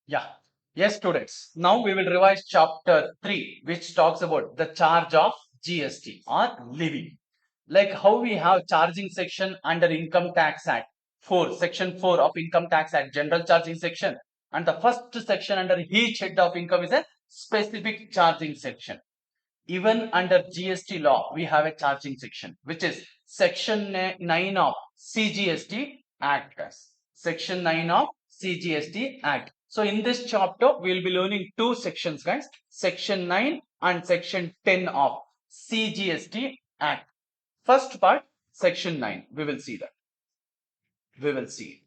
Yeah. Yes, students. Now we will revise chapter 3, which talks about the charge of GST or levy. Like how we have charging section under Income Tax Act 4, Section 4 of Income Tax Act, general charging section. And the first section under each head of income is a specific charging section. Even under GST law, we have a charging section, which is Section 9 of CGST Act. Section 9 of CGST Act. So in this chapter, we will be learning two sections, guys. Section 9 and Section 10 of CGST Act. First part, Section 9. We will see that. We will see.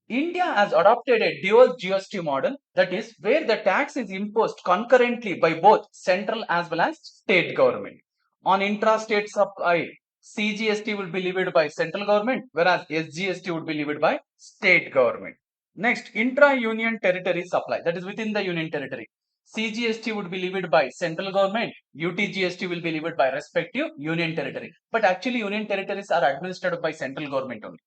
India has adopted a dual GST model, that is, where the tax is imposed concurrently by both central as well as state government. On intra-state supply, CGST will be levied by central government, whereas SGST would be levied by state government. Next, intra-union territory supply, that is within the union territory. CGST would be levied by central government, UTGST will be levied by respective union territory. But actually, union territories are administered by central government only,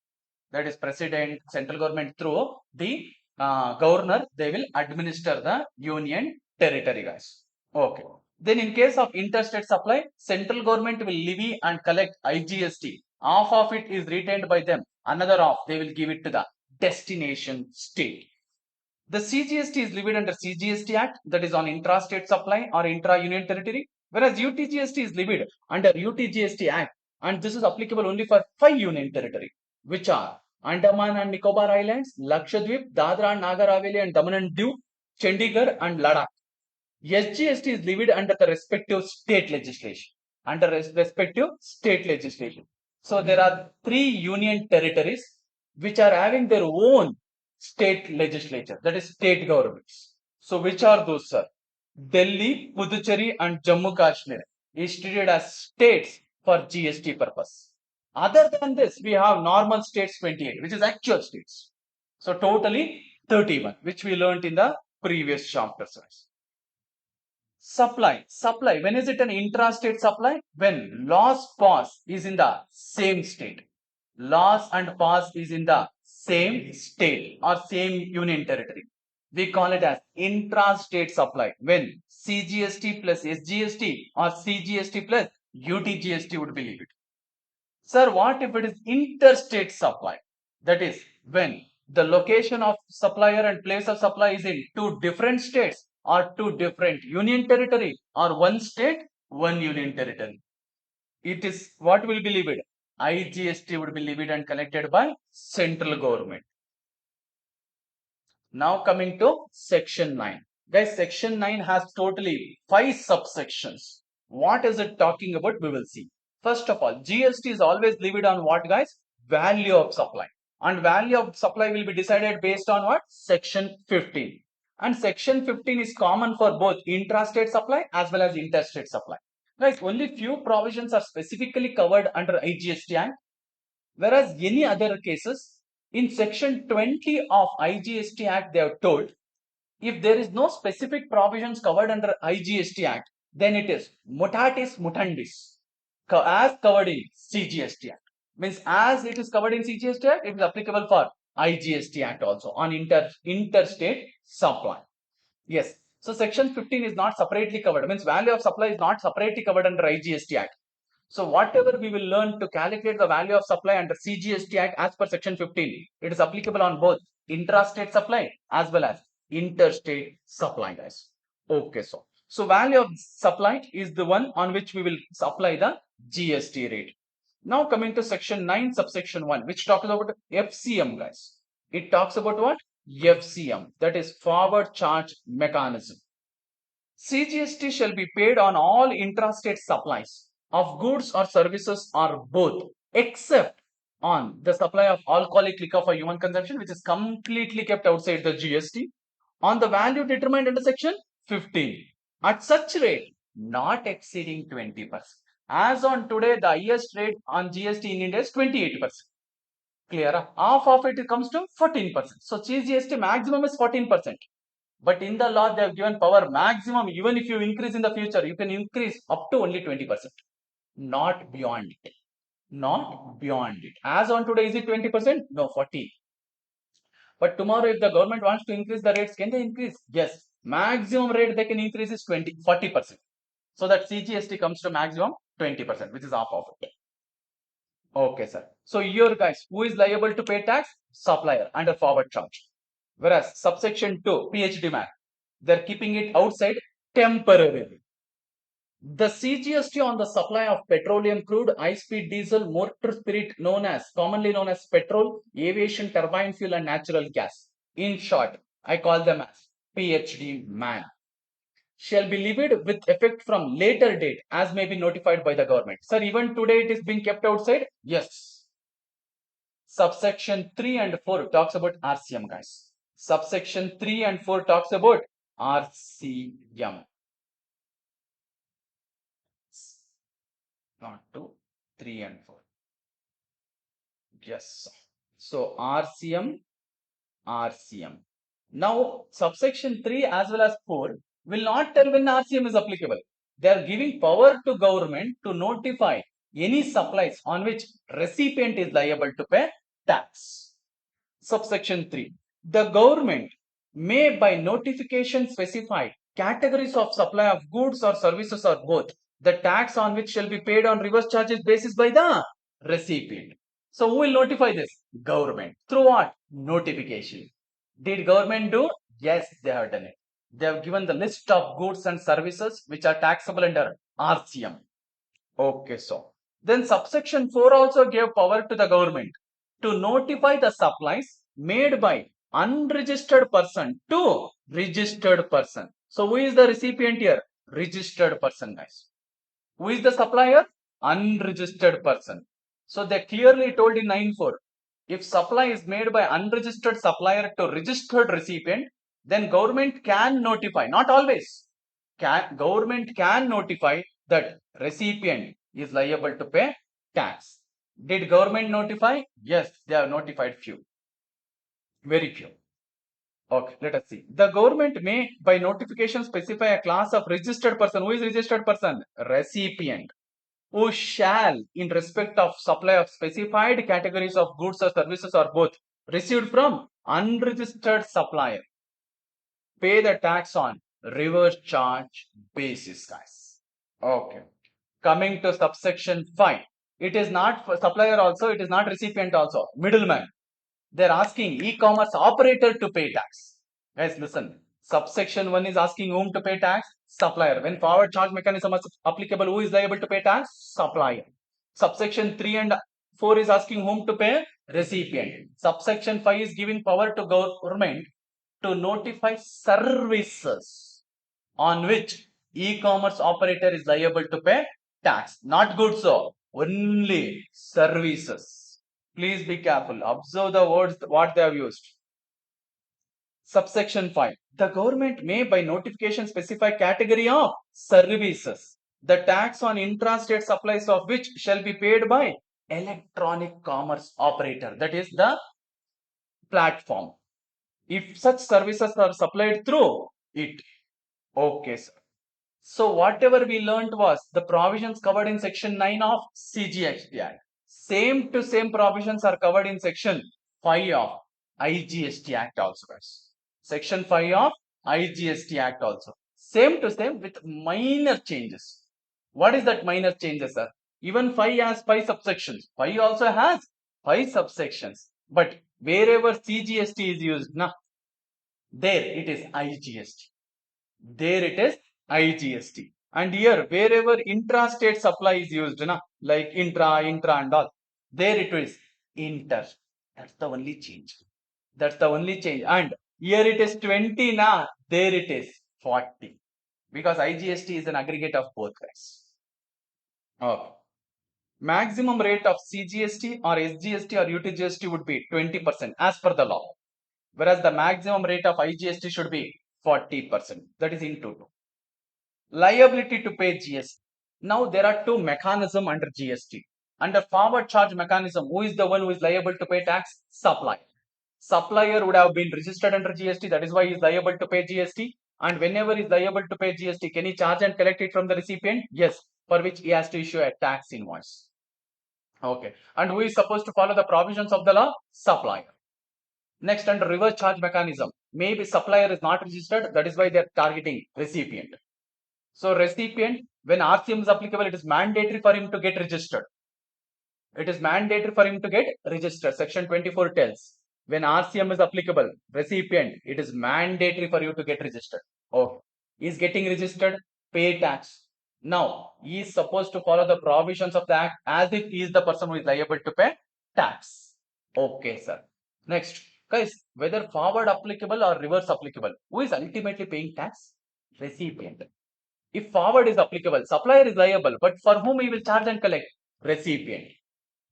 that is president, central government through the governor, they will administer the union territory, guys. Okay. Then in case of interstate supply, central government will levy and collect IGST. Half of it is retained by them, another half they will give it to the destination state. The CGST is levied under CGST Act, that is on intrastate supply or intra-union territory, whereas UTGST is levied under UTGST Act, and this is applicable only for 5 union territory, which are Andaman and Nicobar Islands, Lakshadweep, Dadra and Nagar Haveli and Daman and Diu, Chandigarh and Ladakh. SGST is levied under the respective state legislation. Under respective state legislation. So there are 3 union territories which are having their own state legislature, that is state governments. So which are those, sir? Delhi, Puducherry and Jammu Kashmir is treated as states for GST purpose. Other than this, we have normal states 28, which is actual states. So totally 31, which we learned in the previous chapter. Supply. When is it an intrastate supply? When loss pass is in the same state. Loss and pass is in the same state or same union territory. We call it as intrastate supply. When CGST plus SGST or CGST plus UTGST would be levied. Sir, what if it is interstate supply? That is, when the location of supplier and place of supply is in two different states or two different union territory or one state, one union territory. It is what will be levied? IGST would be levied and collected by central government. Now coming to section 9. Guys, section 9 has totally 5 subsections. What is it talking about? We will see. First of all, GST is always levied on what, guys? Value of supply. And value of supply will be decided based on what? Section 15. And section 15 is common for both intrastate supply as well as interstate supply. Guys, only few provisions are specifically covered under IGST Act, whereas any other cases, in section 20 of IGST Act, they have told if there is no specific provisions covered under IGST Act, then it is mutatis mutandis, as covered in CGST Act. Means as it is covered in CGST Act, it is applicable for IGST Act also on interstate supply. Yes. So section 15 is not separately covered. Means value of supply is not separately covered under IGST Act. So whatever we will learn to calculate the value of supply under CGST Act as per section 15, it is applicable on both intrastate supply as well as interstate supply, guys. Okay, so value of supply is the one on which we will apply the GST rate. Now coming to section 9 subsection 1, which talks about FCM, guys. It talks about what? FCM, that is forward charge mechanism. CGST shall be paid on all intrastate supplies of goods or services or both, except on the supply of alcoholic liquor for human consumption, which is completely kept outside the GST, on the value determined under section 15, at such rate not exceeding 20%. As on today, the highest rate on GST in India is 28%. Clear? Half of it comes to 14%. So CGST maximum is 14%. But in the law, they have given power maximum. Even if you increase in the future, you can increase up to only 20%. Not beyond it. Not beyond it. As on today, is it 20%? No, 40. But tomorrow, if the government wants to increase the rates, can they increase? Yes. Maximum rate they can increase is 40%. So that CGST comes to maximum 20%, which is half of it. Okay, sir. So here, guys, who is liable to pay tax? Supplier under forward charge. Whereas subsection 2, PhD man, they're keeping it outside temporarily. The CGST on the supply of petroleum crude, high-speed diesel, motor spirit commonly known as petrol, aviation turbine fuel and natural gas. In short, I call them as PhD man. Shall be levied with effect from later date as may be notified by the government. Sir, even today it is being kept outside? Yes. Subsection 3 and 4 talks about RCM, guys. Subsection 3 and 4 talks about RCM. Not 2, 3 and 4. Yes. So RCM. Now, subsection 3 as well as 4 will not tell when RCM is applicable. They are giving power to government to notify any supplies on which recipient is liable to pay tax. Subsection 3. The government may by notification specify categories of supply of goods or services or both. The tax on which shall be paid on reverse charges basis by the recipient. So who will notify this? Government. Through what? Notification. Did government do? Yes, they have done it. They have given the list of goods and services which are taxable under RCM. Okay, so then subsection 4 also gave power to the government to notify the supplies made by unregistered person to registered person. So who is the recipient here? Registered person, guys. Who is the supplier? Unregistered person. So they clearly told in 9.4, if supply is made by unregistered supplier to registered recipient, then government can notify, not always, government can notify that recipient is liable to pay tax. Did government notify? Yes, they have notified few. Very few. Okay, let us see. The government may by notification specify a class of registered person. Who is registered person? Recipient. Who shall, in respect of supply of specified categories of goods or services or both, received from unregistered supplier, pay the tax on reverse charge basis, guys. Okay. Coming to subsection 5. It is not for supplier also, it is not recipient also. Middleman. They're asking e-commerce operator to pay tax. Guys, listen. Subsection 1 is asking whom to pay tax? Supplier. When forward charge mechanism is applicable, who is liable to pay tax? Supplier. Subsection 3 and 4 is asking whom to pay? Recipient. Subsection 5 is giving power to government to notify services on which e-commerce operator is liable to pay tax. Not goods, so only services. Please be careful. Observe the words what they have used. Subsection 5. The government may by notification specify category of services. The tax on intrastate supplies of which shall be paid by electronic commerce operator. That is the platform. If such services are supplied through it. Okay, sir. So whatever we learned was the provisions covered in section 9 of CGST Act. Same to same provisions are covered in section 5 of IGST Act also, guys. Section 5 of IGST Act also. Same to same with minor changes. What is that minor changes, sir? Even 5 has 5 subsections. 5 also has 5 subsections. But wherever CGST is used, there it is IGST. There it is IGST. And here, wherever intrastate supply is used, like intra and all, there it is inter. That's the only change. That's the only change. And here it is 20, there it is 40. Because IGST is an aggregate of both, guys. Okay. Maximum rate of CGST or SGST or UTGST would be 20% as per the law. Whereas the maximum rate of IGST should be 40%. That is into 2. Liability to pay GST. Now there are two mechanisms under GST. Under forward charge mechanism, who is the one who is liable to pay tax? Supplier. Supplier would have been registered under GST. That is why he is liable to pay GST. And whenever he is liable to pay GST, can he charge and collect it from the recipient? Yes. For which he has to issue a tax invoice. Okay. And who is supposed to follow the provisions of the law? Supplier. Next, under reverse charge mechanism, maybe supplier is not registered, that is why they are targeting recipient. So recipient, when RCM is applicable, it is mandatory for him to get registered. It is mandatory for him to get registered. Section 24 tells when RCM is applicable, recipient, it is mandatory for you to get registered. Oh, he is getting registered, pay tax. Now, he is supposed to follow the provisions of the act as if he is the person who is liable to pay tax. Okay, sir. Next, guys, whether forward applicable or reverse applicable, who is ultimately paying tax? Recipient. If forward is applicable, supplier is liable, but for whom he will charge and collect? Recipient.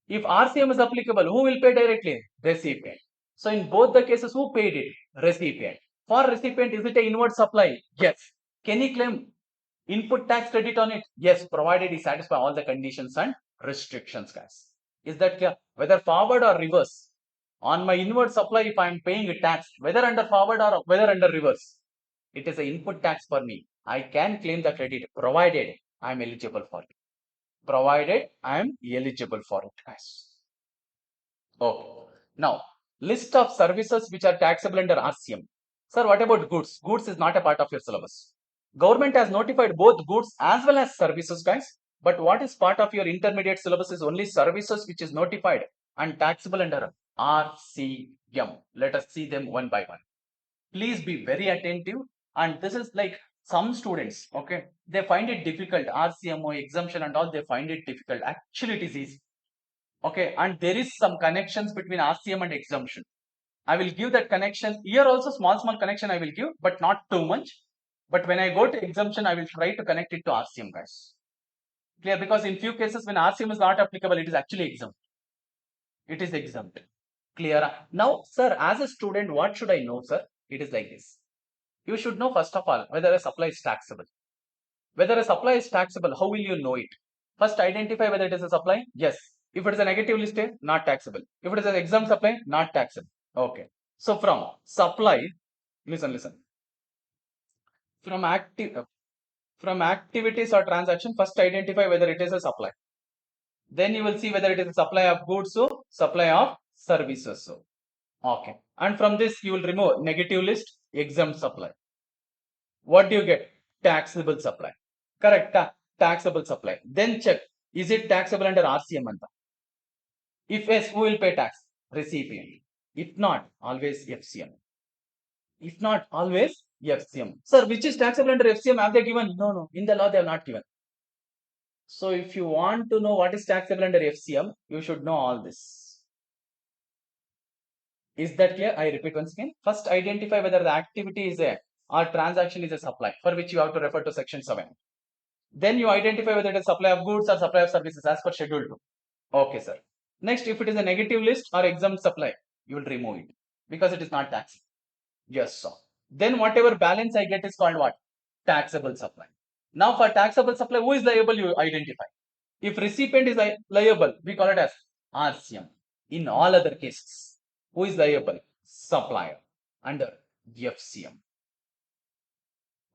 If RCM is applicable, who will pay directly? Recipient. So in both the cases, who paid it? Recipient. For recipient, is it an inward supply? Yes. Can he claim input tax credit on it? Yes, provided he satisfies all the conditions and restrictions, guys. Is that clear? Whether forward or reverse. On my inward supply, if I am paying a tax, whether under forward or whether under reverse, it is an input tax for me. I can claim the credit provided I am eligible for it. Provided I am eligible for it, guys. Okay. Now, list of services which are taxable under RCM. Sir, what about goods? Goods is not a part of your syllabus. Government has notified both goods as well as services, guys. But what is part of your intermediate syllabus is only services which is notified and taxable under RCM. Let us see them one by one. Please be very attentive. And this is like some students, okay, they find it difficult. RCMO exemption and all, they find it difficult. Actually, it is easy. Okay, and there is some connections between RCM and exemption. I will give that connection here also, small connection I will give, but not too much. But when I go to exemption, I will try to connect it to RCM, guys. Clear? Because in few cases when RCM is not applicable, it is actually exempt. It is exempt. Clear? Now, sir, as a student, what should I know, sir? It is like this. You should know first of all whether a supply is taxable. Whether a supply is taxable, how will you know it? First, identify whether it is a supply. Yes. If it is a negative listed, not taxable. If it is an exempt supply, not taxable. Okay. So from supply, listen. From activities or transaction, first identify whether it is a supply. Then you will see whether it is a supply of goods or supply of services. So, okay. And from this, you will remove negative list, exempt supply. What do you get? Taxable supply. Correct. Taxable supply. Then check, is it taxable under RCM? If yes, who will pay tax? Recipient. If not, always FCM. If not, always FCM. Sir, which is taxable under FCM? Have they given? No. In the law, they have not given. So if you want to know what is taxable under FCM, you should know all this. Is that clear? I repeat once again. First, identify whether the activity is a or transaction is a supply, for which you have to refer to section 7. Then you identify whether it is supply of goods or supply of services as per schedule 2. Okay, sir. Next, if it is a negative list or exempt supply, you will remove it because it is not taxable. Yes, sir. Then whatever balance I get is called what? Taxable supply. Now for taxable supply, who is liable? You identify. If recipient is liable, we call it as RCM. In all other cases, who is liable? Supplier under FCM.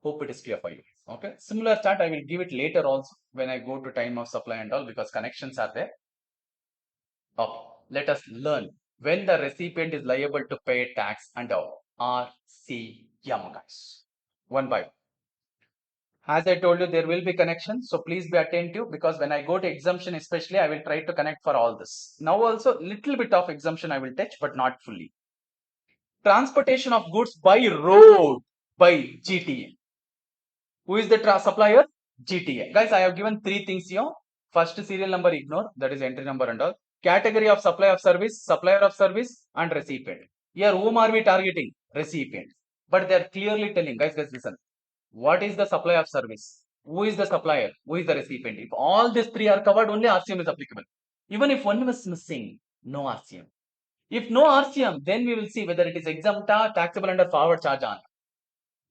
Hope it is clear for you. Okay. Similar chart I will give it later also when I go to time of supply and all, because connections are there. Okay. Let us learn when the recipient is liable to pay tax under RCM, guys. One by one. As I told you, there will be connections, so please be attentive, because when I go to exemption especially, I will try to connect for all this. Now also little bit of exemption I will touch, but not fully. Transportation of goods by road by GTA. Who is the supplier? GTA. Guys, I have given 3 things here. First, serial number ignore, that is entry number and all. Category of supply of service, supplier of service, and recipient. Here, whom are we targeting? Recipient. But they are clearly telling, guys, listen. What is the supply of service? Who is the supplier? Who is the recipient? If all these 3 are covered, only RCM is applicable. Even if one was missing, no RCM. If no RCM, then we will see whether it is exempt or taxable under forward charge on.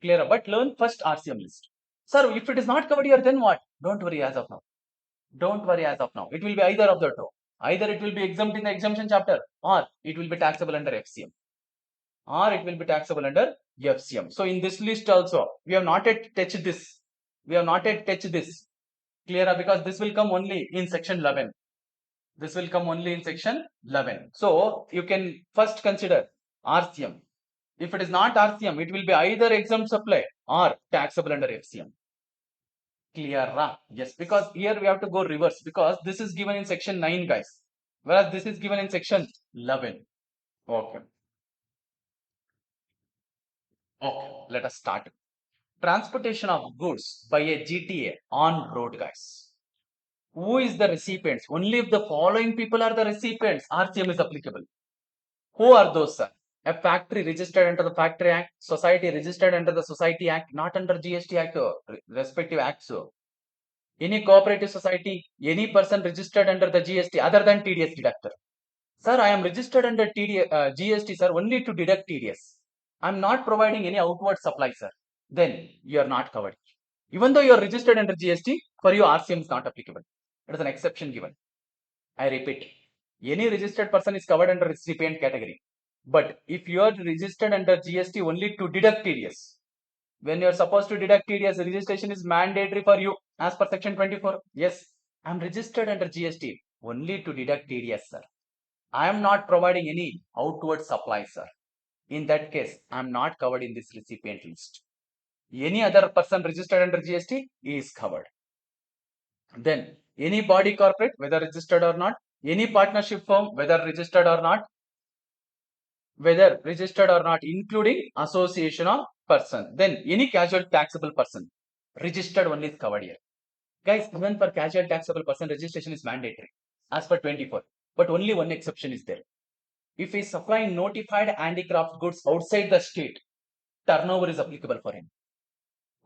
Clear? But learn first RCM list. Sir, if it is not covered here, then what? Don't worry as of now. Don't worry as of now. It will be either of the two. Either it will be exempt in the exemption chapter, or it will be taxable under FCM. Or it will be taxable under FCM. So in this list also, we have not yet touched this. We have not yet touched this. Clear? Because this will come only in section 11. This will come only in section 11. So you can first consider RCM. If it is not RCM, it will be either exempt supply or taxable under FCM. Clear? Yes, because here we have to go reverse because this is given in section 9, guys, whereas this is given in section 11. Okay. Okay, let us start. Transportation of goods by a GTA on road, guys. Who is the recipients? Only if the following people are the recipients, RCM is applicable. Who are those, sir? A factory registered under the Factory Act, society registered under the Society Act, not under GST Act, respective acts. Any cooperative society, any person registered under the GST other than TDS deductor. Sir, I am registered under GST, sir, only to deduct TDS. I am not providing any outward supply, sir. Then you are not covered. Even though you are registered under GST, for you RCM is not applicable. It is an exception given. I repeat, any registered person is covered under recipient category. But if you are registered under GST only to deduct TDS, when you are supposed to deduct TDS, registration is mandatory for you as per section 24. Yes, I am registered under GST only to deduct TDS, sir. I am not providing any outward supply, sir. In that case, I am not covered in this recipient list. Any other person registered under GST is covered. Then any body corporate, whether registered or not, any partnership firm, whether registered or not, including association of person, then any casual taxable person, registered only is covered here. Guys, even for casual taxable person, registration is mandatory as per 24. But only one exception is there. If he is supplying notified handicraft goods outside the state, turnover is applicable for him.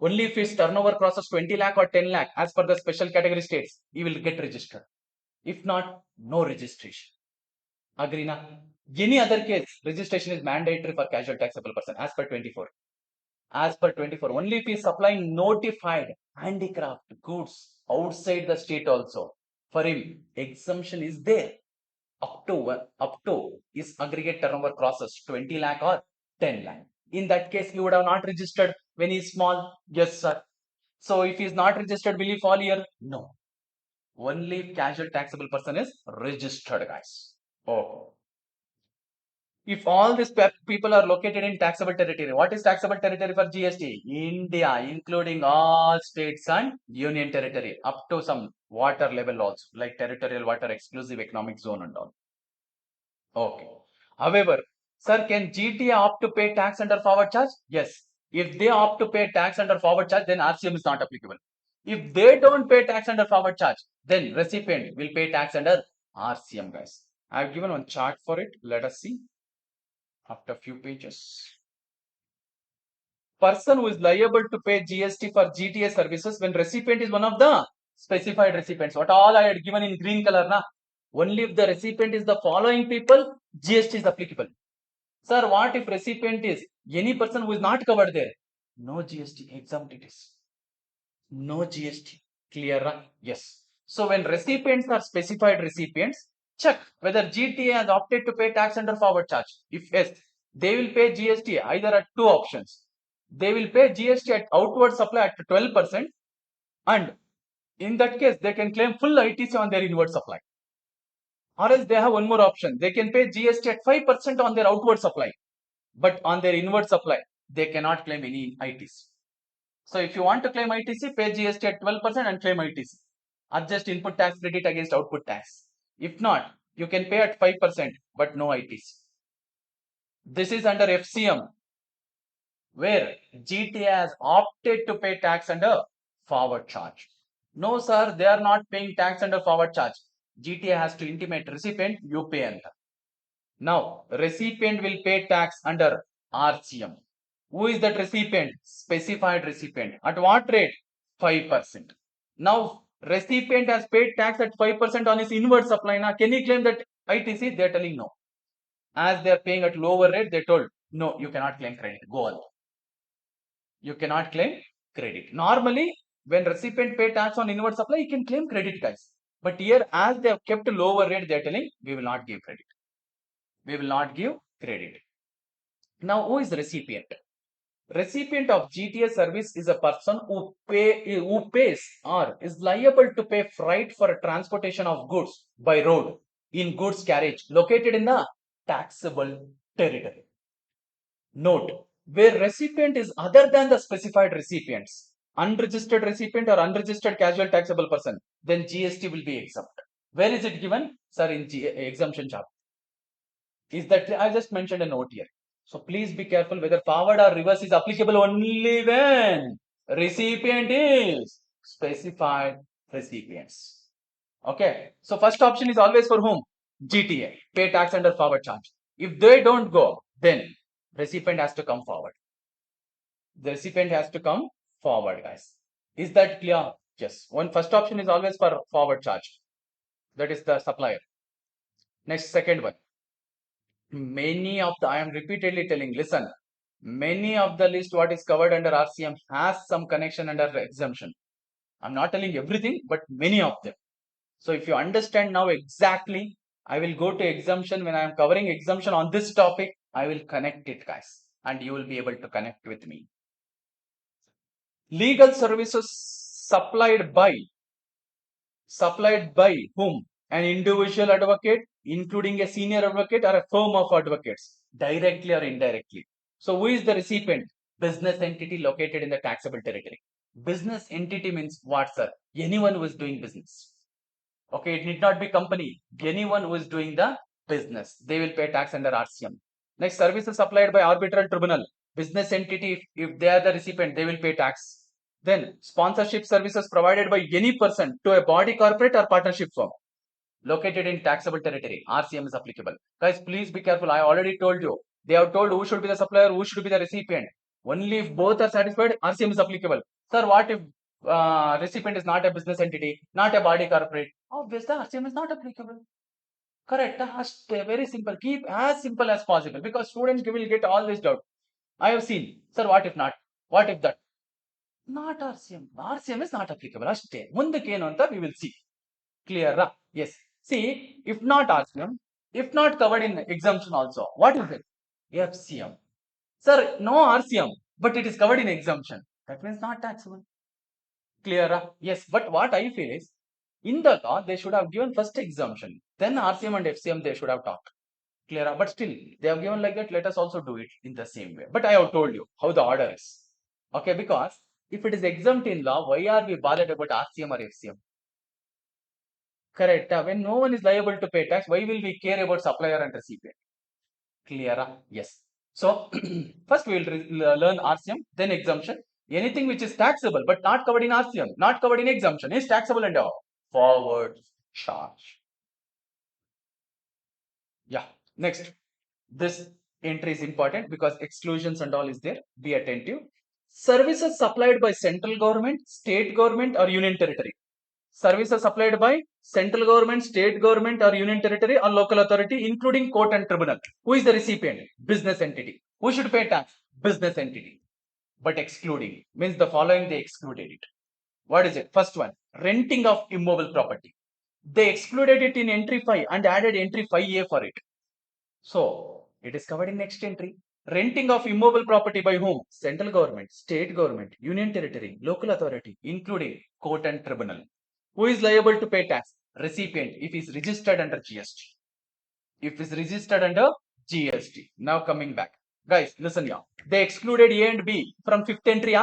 Only if his turnover crosses 20 lakh or 10 lakh as per the special category states, he will get registered. If not, no registration. Agree na? Any other case, registration is mandatory for casual taxable person as per 24. As per 24, only if he is supplying notified handicraft goods outside the state also, for him, exemption is there. Up to his aggregate turnover crosses 20 lakh or 10 lakh. In that case, he would have not registered when he is small. Yes, sir. So if he is not registered, will he fall here? No. Only casual taxable person is registered, guys. Oh. If all these people are located in taxable territory, what is taxable territory for GST? India, including all states and union territory, up to some water level also, like territorial water, exclusive economic zone and all. Okay. However, sir, can GTA opt to pay tax under forward charge? Yes. If they opt to pay tax under forward charge, then RCM is not applicable. If they don't pay tax under forward charge, then recipient will pay tax under RCM, guys. I have given one chart for it. Let us see after a few pages. Person who is liable to pay GST for GTA services when recipient is one of the specified recipients. What all I had given in green color, na? Only if the recipient is the following people, GST is applicable. Sir, what if recipient is any person who is not covered there? No GST, exempt it is. No GST. Clear? Yes. So when recipients are specified recipients, check whether GTA has opted to pay tax under forward charge. If yes, they will pay GST either at two options. They will pay GST at outward supply at 12%, and in that case, they can claim full ITC on their inward supply. Or else they have one more option. They can pay GST at 5% on their outward supply, but on their inward supply, they cannot claim any ITC. So if you want to claim ITC, pay GST at 12% and claim ITC. Adjust input tax credit against output tax. If not, you can pay at 5%, but no ITC. This is under FCM, where GTA has opted to pay tax under forward charge. No, sir, they are not paying tax under forward charge. GTA has to intimate recipient, you pay under. Now, recipient will pay tax under RCM. Who is that recipient? Specified recipient. At what rate? 5%. Now, recipient has paid tax at 5% on his inward supply. Now, can he claim that ITC? They are telling no. As they are paying at lower rate, they told, no, you cannot claim credit. Go on. You cannot claim credit. Normally, when recipient pay tax on inward supply, he can claim credit, guys. But here, as they have kept lower rate, they are telling, we will not give credit. We will not give credit. Now, who is the recipient? Recipient of GTA service is a person who pays or is liable to pay freight for transportation of goods by road in goods carriage located in the taxable territory. Note, where recipient is other than the specified recipients, unregistered recipient or unregistered casual taxable person, then GST will be exempt. Where is it given? Sir, in exemption chapter. Is that I just mentioned a note here. So please be careful whether forward or reverse is applicable only when recipient is specified recipients. Okay. So first option is always for whom? GTA, pay tax under forward charge. If they don't go, then recipient has to come forward. The recipient has to come forward, guys. Is that clear? Yes. One first option is always for forward charge. That is the supplier. Next, second one. Many of the, I am repeatedly telling, listen, many of the list what is covered under RCM has some connection under exemption. I'm not telling everything, but many of them. So if you understand now exactly, I will go to exemption. When I am covering exemption on this topic, I will connect it, guys, and you will be able to connect with me. Legal services supplied by whom? An individual advocate, including a senior advocate or a firm of advocates, directly or indirectly. So who is the recipient? Business entity located in the taxable territory. Business entity means what, sir? Anyone who is doing business. Okay, it need not be company. Anyone who is doing the business, they will pay tax under RCM. Next, services supplied by arbitral tribunal. Business entity, if they are the recipient, they will pay tax. Then, sponsorship services provided by any person to a body, corporate or partnership firm located in taxable territory. RCM is applicable. Guys, please be careful. I already told you. They have told who should be the supplier, who should be the recipient. Only if both are satisfied, RCM is applicable. Sir, what if recipient is not a business entity, not a body corporate? Obviously, RCM is not applicable. Correct. Very simple. Keep as simple as possible because students will get all this doubt. I have seen. Sir, what if not? What if that? Not RCM. RCM is not applicable. ಅಷ್ಟೇ ಮುಂದಕ್ಕೆ ಏನು ಅಂತ we will see. Clear? Yes. See, if not RCM, if not covered in exemption also, what is it? FCM. Sir, no RCM, but it is covered in exemption. That means not taxable. Clear? Yes. But what I feel is, in the law, they should have given first exemption. Then RCM and FCM they should have talked. Clear? But still, they have given like that. Let us also do it in the same way. But I have told you how the order is. Okay, because if it is exempt in law, why are we bothered about RCM or FCM? Correct. When no one is liable to pay tax, why will we care about supplier and recipient? Clear? Yes. So, first we will learn RCM, then exemption. Anything which is taxable but not covered in RCM, not covered in exemption is taxable under forward charge. Yeah. Next. This entry is important because exclusions and all is there. Be attentive. Services supplied by central government, state government or union territory. Services supplied by central government, state government or union territory or local authority including court and tribunal. Who is the recipient? Business entity. Who should pay tax? Business entity. But excluding means the following they excluded it. What is it? First one, renting of immobile property. They excluded it in entry 5 and added entry 5A for it. So it is covered in next entry. Renting of immobile property by whom? Central government, state government, union territory, local authority, including court and tribunal. Who is liable to pay tax? Recipient if is registered under GST. If is registered under GST. Now coming back. Guys, listen here. They excluded A and B from fifth entry.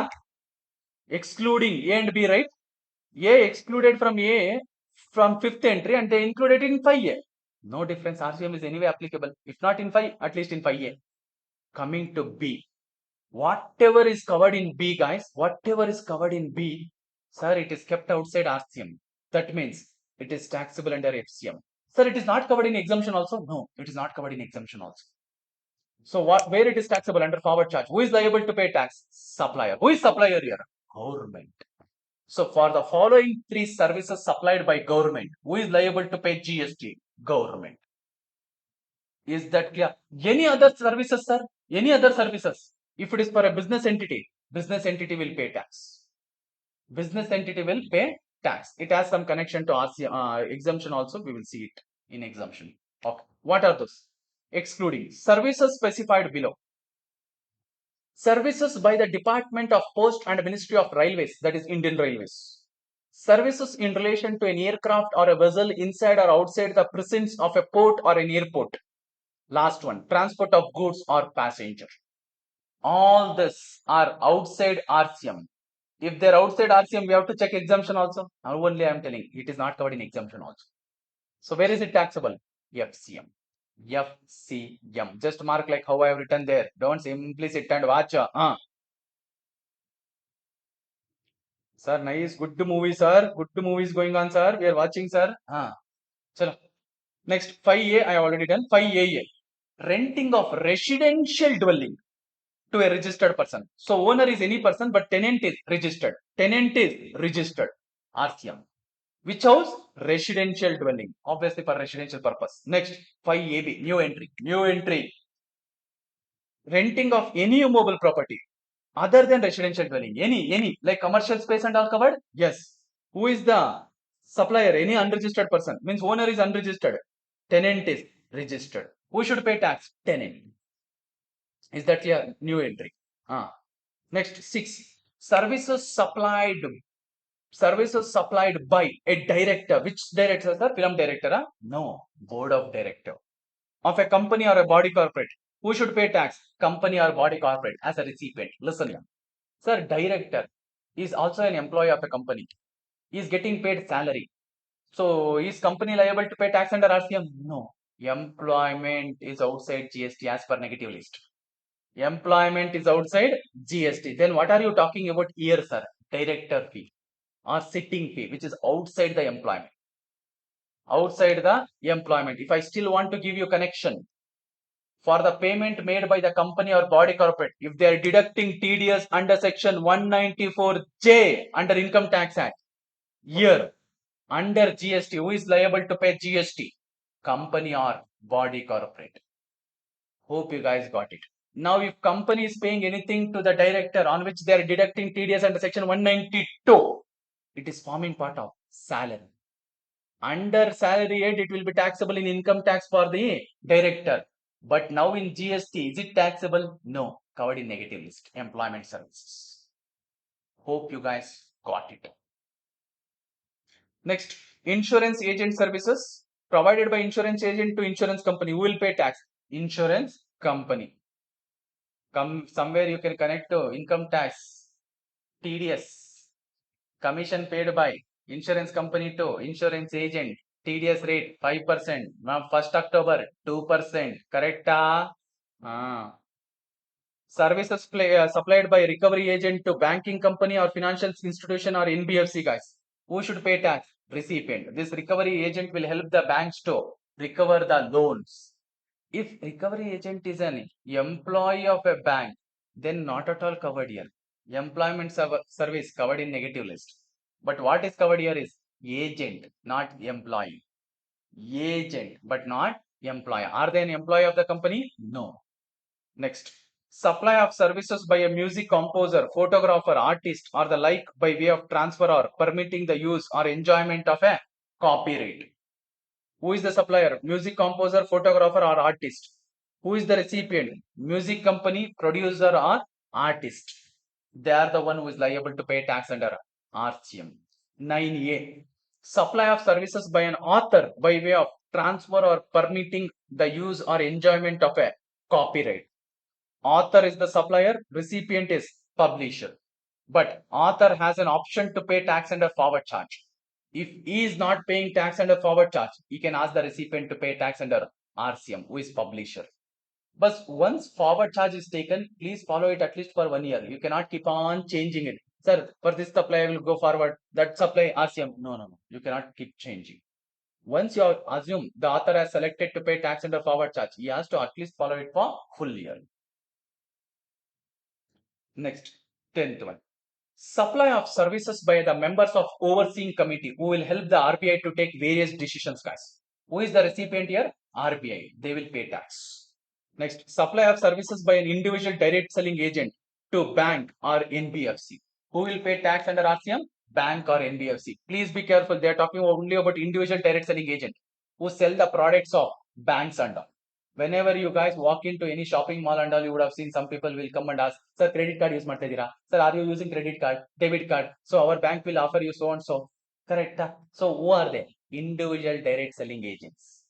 Excluding A and B, right? A excluded from A from fifth entry and they included in 5A. No difference. RCM is anyway applicable. If not in 5, at least in 5A. Coming to B. Whatever is covered in B, guys, whatever is covered in B, sir, it is kept outside RCM. That means it is taxable under FCM. Sir, it is not covered in exemption also? No, it is not covered in exemption also. So where it is taxable under forward charge? Who is liable to pay tax? Supplier. Who is supplier here? Government. So for the following three services supplied by government, who is liable to pay GST? Government. Is that clear? Any other services, sir? Any other services? If it is for a business entity will pay tax. Business entity will pay tax. It has some connection to RC, exemption also. We will see it in exemption. Okay. What are those? Excluding services specified below. Services by the Department of Post and Ministry of Railways, that is Indian Railways. Services in relation to an aircraft or a vessel inside or outside the precincts of a port or an airport. Last one, transport of goods or passenger. All this are outside RCM. If they're outside RCM, we have to check exemption also. Now only I am telling it is not covered in exemption also. So where is it taxable? FCM. FCM. Just mark like how I have written there. Don't simply sit and watch. Sir, nice. Good movie, sir. Good movie is going on, sir. We are watching, sir. Chalo. Next, 5A, I have already done. 5AA. Renting of residential dwelling to a registered person. So owner is any person, but tenant is registered. Tenant is registered. RCM. Which house? Residential dwelling. Obviously for residential purpose. Next, 5AB. New entry. New entry. Renting of any immobile property other than residential dwelling. Any. Like commercial space and all covered? Yes. Who is the supplier? Any unregistered person. Means owner is unregistered. Tenant is registered. Who should pay tax? Tenant. Is that clear? New entry. Next, 6. Services supplied. Services supplied by a director. Which director, sir? Film director? No. Board of director. Of a company or a body corporate. Who should pay tax? Company or body corporate as a recipient. Listen here. Sir, director is also an employee of a company. He is getting paid salary. So is company liable to pay tax under RCM? No. Employment is outside GST as per negative list. Employment is outside GST. Then what are you talking about here, sir? Director fee or sitting fee, which is outside the employment. Outside the employment. If I still want to give you connection for the payment made by the company or body corporate, if they are deducting TDS under section 194J under Income Tax Act, here under GST, who is liable to pay GST? Company or body corporate. Hope you guys got it. Now, if company is paying anything to the director on which they are deducting TDS under section 192, it is forming part of salary. Under salary head, it will be taxable in income tax for the director. But now in GST, is it taxable? No, covered in negative list. Employment services. Hope you guys got it. Next, insurance agent services provided by insurance agent to insurance company. Who will pay tax? Insurance company. Come somewhere you can connect to income tax, TDS, commission paid by insurance company to insurance agent. TDS rate 5%. Now 1st October 2%. Correct? Services supplied by recovery agent to banking company or financial institution or NBFC, guys. Who should pay tax? Recipient. This recovery agent will help the banks to recover the loans. If recovery agent is an employee of a bank, then not at all covered here. Employment service covered in negative list. But what is covered here is agent, not employee. Agent, but not employer. Are they an employee of the company? No. Next, supply of services by a music composer, photographer, artist, or the like by way of transfer or permitting the use or enjoyment of a copyright. Who is the supplier? Music composer, photographer, or artist. Who is the recipient? Music company, producer, or artist. They are the one who is liable to pay tax under RCM. 9A. Supply of services by an author by way of transfer or permitting the use or enjoyment of a copyright. Author is the supplier, recipient is publisher. But author has an option to pay tax under forward charge. If he is not paying tax under forward charge, he can ask the recipient to pay tax under RCM, who is publisher. But once forward charge is taken, please follow it at least for 1 year. You cannot keep on changing it. Sir, for this supply, I will go forward. That supply RCM. No. You cannot keep changing. Once you assume the author has selected to pay tax under forward charge, he has to at least follow it for full year. Next, 10th one. Supply of services by the members of overseeing committee who will help the RBI to take various decisions, guys. Who is the recipient here? RBI. They will pay tax. Next, supply of services by an individual direct selling agent to bank or NBFC. Who will pay tax under RCM? Bank or NBFC. Please be careful. They are talking only about individual direct selling agent who sell the products of banks and all. Whenever you guys walk into any shopping mall and all, you would have seen some people will come and ask, sir, credit card use ಮಾಡ್ತಿದ್ದೀರಾ? Sir, are you using credit card, debit card? So our bank will offer you so and so. Correct? So who are they? Individual direct selling agents.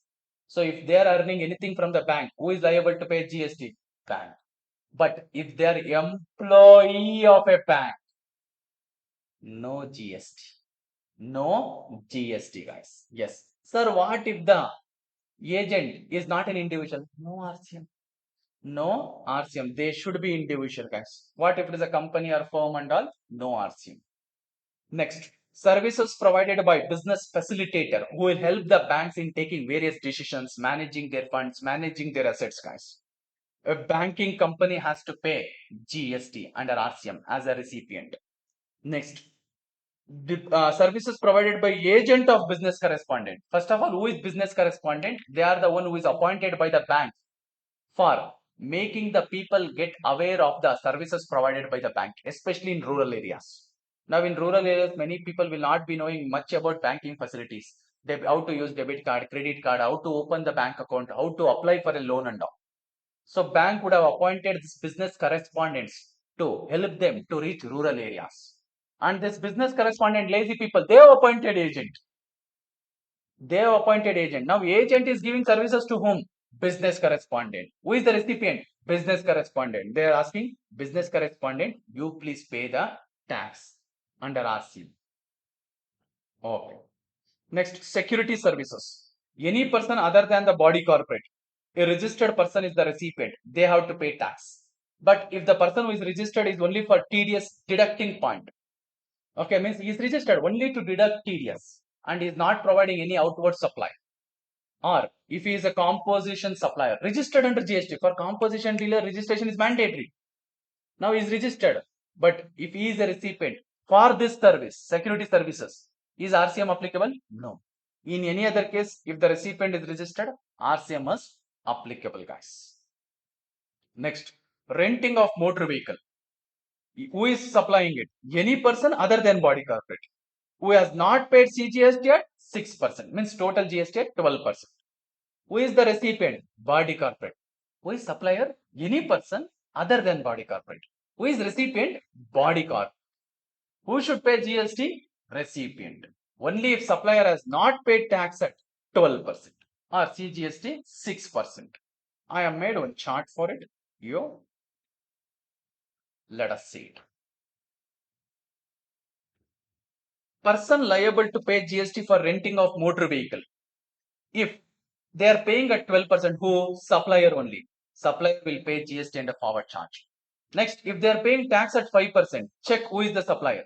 So if they are earning anything from the bank, who is liable to pay GST? Bank. But if they are employee of a bank, no GST. No GST, guys. Yes. Sir, what if the agent is not an individual? No RCM. No RCM. They should be individual, guys. What if it is a company or firm and all? No RCM. Next, services provided by business facilitator who will help the banks in taking various decisions, managing their funds, managing their assets, guys. A banking company has to pay GST under RCM as a recipient. Next, services provided by agent of business correspondent. First of all, who is business correspondent? They are the one who is appointed by the bank for making the people get aware of the services provided by the bank, especially in rural areas. Now, in rural areas, many people will not be knowing much about banking facilities. How to use debit card, credit card, how to open the bank account, how to apply for a loan and all. So, bank would have appointed this business correspondents to help them to reach rural areas. And this business correspondent, lazy people, they have appointed agent. They have appointed agent. Now, agent is giving services to whom? Business correspondent. Who is the recipient? Business correspondent. They are asking business correspondent, you please pay the tax under RC. Okay. Next, security services. Any person other than the body corporate, a registered person is the recipient. They have to pay tax. But if the person who is registered is only for TDS deducting point, okay, means he is registered only to deduct TDS and is not providing any outward supply. Or if he is a composition supplier registered under GST, for composition dealer registration is mandatory. Now he is registered, but if he is a recipient for this service, security services, is RCM applicable? No. In any other case, if the recipient is registered, RCM is applicable, guys. Next, renting of motor vehicle. Who is supplying it? Any person other than body corporate who has not paid CGST at 6%, means total GST at 12%. Who is the recipient? Body corporate. Who is supplier? Any person other than body corporate. Who is recipient? Body corp. Who should pay GST? Recipient. Only if supplier has not paid tax at 12% or CGST 6%. I have made one chart for it. You let us see it. Person liable to pay GST for renting of motor vehicle. If they are paying at 12%, who? Supplier only. Supplier will pay GST and a forward charge. Next, if they are paying tax at 5%, check who is the supplier.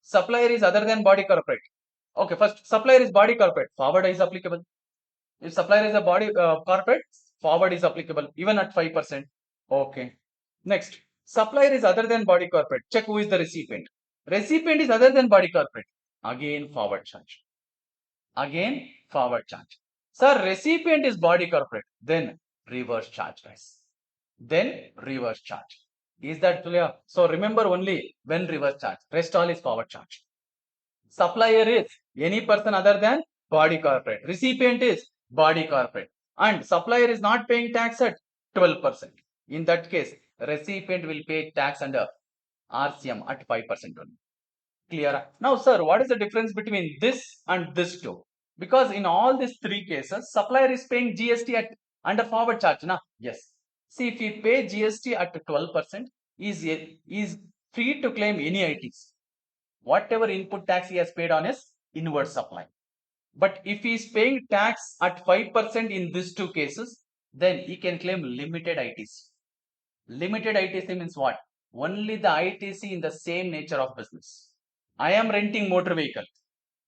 Supplier is other than body corporate. Okay, first supplier is body corporate, forward is applicable. If supplier is a body corporate, forward is applicable even at 5%. Okay. Next, supplier is other than body corporate. Check who is the recipient. Recipient is other than body corporate. Again, forward charge. Again, forward charge. Sir, recipient is body corporate. Then reverse charge, guys. Then reverse charge. Is that clear? So remember only when reverse charge. Rest all is forward charge. Supplier is any person other than body corporate. Recipient is body corporate. And supplier is not paying tax at 12%. In that case, recipient will pay tax under RCM at 5% only. Clear? Now, sir, what is the difference between this and this two? Because in all these three cases, supplier is paying GST at under forward charge, na? Yes. See, if he pay GST at 12%, is free to claim any ITs. Whatever input tax he has paid on his inward supply. But if he is paying tax at 5% in these two cases, then he can claim limited ITC. Limited ITC means what? Only the ITC in the same nature of business. I am renting motor vehicle.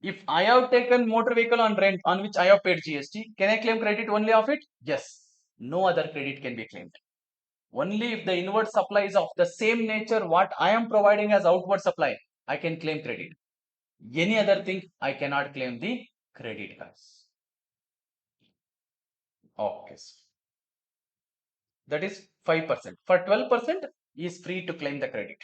If I have taken motor vehicle on rent on which I have paid GST, can I claim credit only of it? Yes. No other credit can be claimed. Only if the inward supply is of the same nature what I am providing as outward supply, I can claim credit. Any other thing, I cannot claim the credit, guys. Okay. That is 5%. For 12%, is free to claim the credit.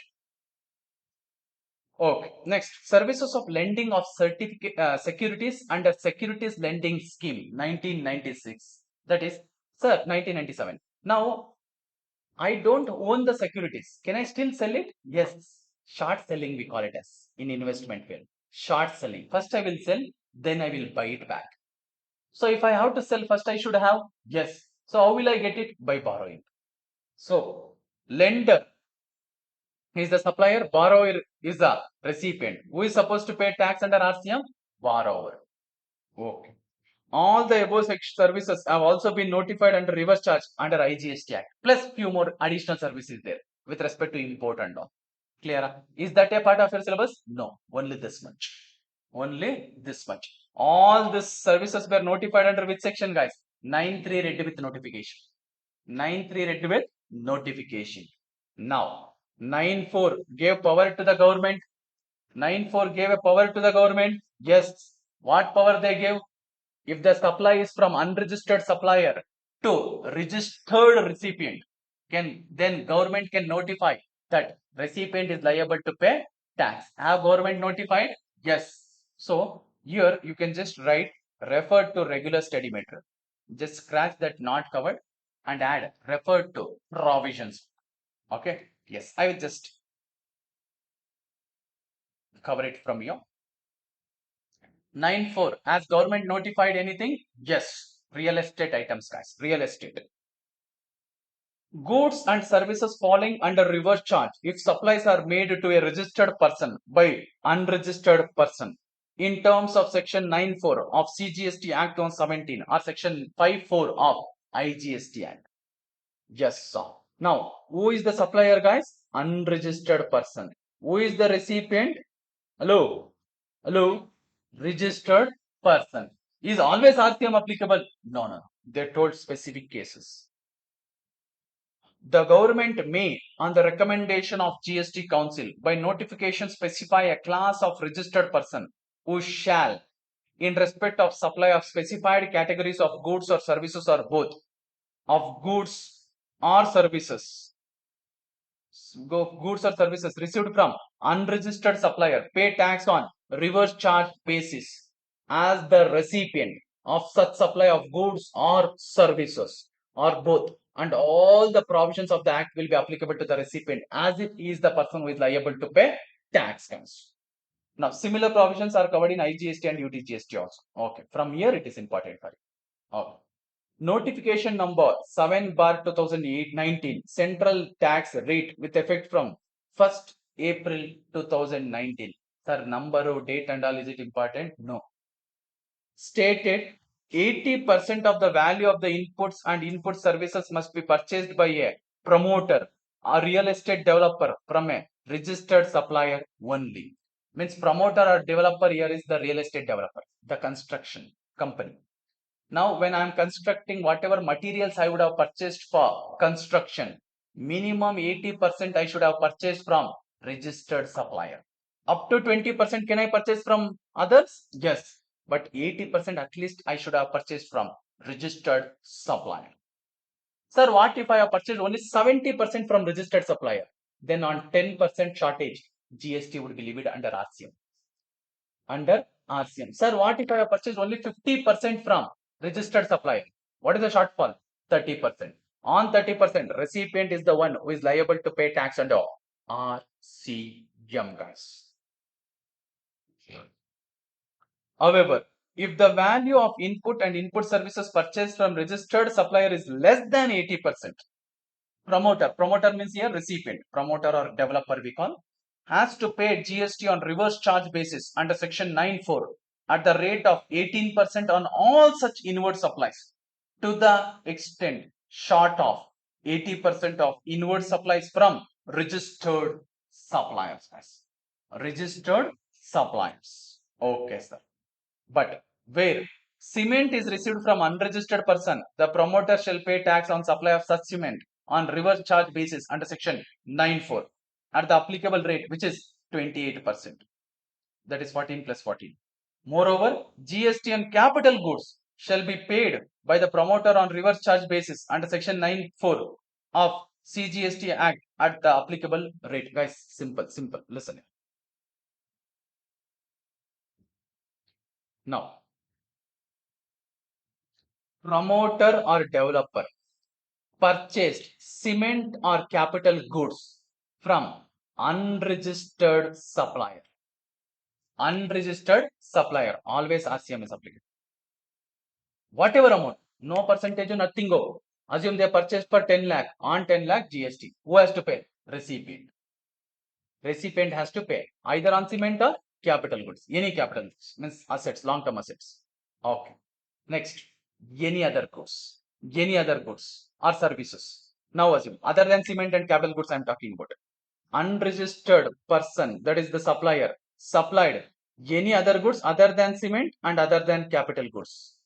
Okay. Next, services of lending of certificate securities under securities lending scheme 1996. That is, sir, 1997. Now, I don't own the securities. Can I still sell it? Yes. Short selling, we call it as in investment field. Short selling. First I will sell, then I will buy it back. So if I have to sell first, I should have? Yes. So how will I get it? By borrowing. So Lender is the supplier, borrower is the recipient. Who is supposed to pay tax under RCM? Borrower. Okay. All the above services have also been notified under reverse charge under IGST Act, plus few more additional services there with respect to import and all. Clear? Is that a part of your syllabus? No, only this much. Only this much. All these services were notified under which section, guys? 9.3 read with notification. 9.3 read with notification. Now, 9.4 gave power to the government. 9.4 gave a power to the government. Yes. What power they gave? If the supply is from unregistered supplier to registered recipient, then government can notify that recipient is liable to pay tax. Have government notified? Yes. So here you can just write referred to regular study matter. Just scratch that not covered and add referred to provisions. Okay. Yes, I will just cover it from here. 9.4. Has government notified anything? Yes. Real estate items, guys. Real estate. Goods and services falling under reverse charge if supplies are made to a registered person by unregistered person in terms of section 9.4 of CGST Act on 17 or section 5.4 of IGST Act. Yes, sir. Now, who is the supplier, guys? Unregistered person. Who is the recipient? Hello? Hello? Registered person. Is always RCM applicable? No, no. They told specific cases. The government may, on the recommendation of GST Council, by notification specify a class of registered person who shall, in respect of supply of specified categories of goods or services or both, of goods or services, goods or services received from unregistered supplier, pay tax on reverse charge basis as the recipient of such supply of goods or services or both, and all the provisions of the act will be applicable to the recipient as if he is the person who is liable to pay tax. Now similar provisions are covered in IGST and UTGST also. Okay, from here it is important for you. Okay. Notification number 7 bar 2019 central tax rate with effect from 1st April 2019. Sir, number or date and all, is it important? No. Stated 80% of the value of the inputs and input services must be purchased by a promoter or real estate developer from a registered supplier only. Means promoter or developer here is the real estate developer, the construction company. Now, when I am constructing, whatever materials I would have purchased for construction, minimum 80% I should have purchased from registered supplier. Up to 20% can I purchase from others? Yes. But 80% at least I should have purchased from registered supplier. Sir, what if I have purchased only 70% from registered supplier? Then on 10% shortage, GST would be levied under RCM. Under RCM. Sir, what if I have purchased only 50% from registered supplier? What is the shortfall? 30%. On 30%, recipient is the one who is liable to pay tax under RCM, guys. However, if the value of input and input services purchased from registered supplier is less than 80%, promoter means here recipient, promoter or developer we call, has to pay GST on reverse charge basis under section 9.4 at the rate of 18% on all such inward supplies to the extent short of 80% of inward supplies from registered suppliers. Registered suppliers. Okay, sir. But where cement is received from unregistered person, the promoter shall pay tax on supply of such cement on reverse charge basis under section 9.4 at the applicable rate, which is 28%. That is 14 plus 14. Moreover, GST on capital goods shall be paid by the promoter on reverse charge basis under section 9.4 of CGST Act at the applicable rate. Guys, simple. Listen. Now, promoter or developer purchased cement or capital goods from unregistered supplier. Unregistered supplier, always RCM is applicable. Whatever amount, no percentage, nothing go. Assume they purchased for 10 lakh. On 10 lakh GST. Who has to pay? Recipient. Recipient has to pay either on cement or capital goods. Any capital goods means assets, long-term assets. Okay. Next, any other goods. Any other goods or services. Now assume other than cement and capital goods I'm talking about. Unregistered person, that is the supplier, supplied any other goods other than cement and other than capital goods.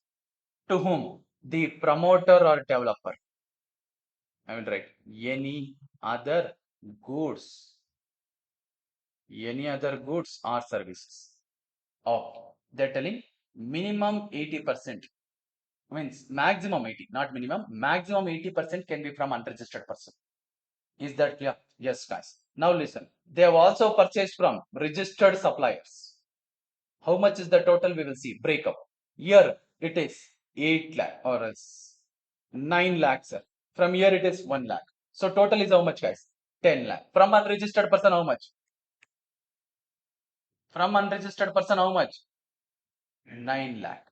To whom? The promoter or developer. I will write any other goods. Any other goods or services. Oh, they're telling minimum 80%. Means maximum 80, not minimum. Maximum 80% can be from unregistered person. Is that clear? Yes, guys. Now listen. They have also purchased from registered suppliers. How much is the total? We will see. Breakup. Here it is 8 lakh or else 9 lakh, sir. From here it is 1 lakh. So total is how much, guys? 10 lakh. From unregistered person, how much? From unregistered person, how much? 9 lakh.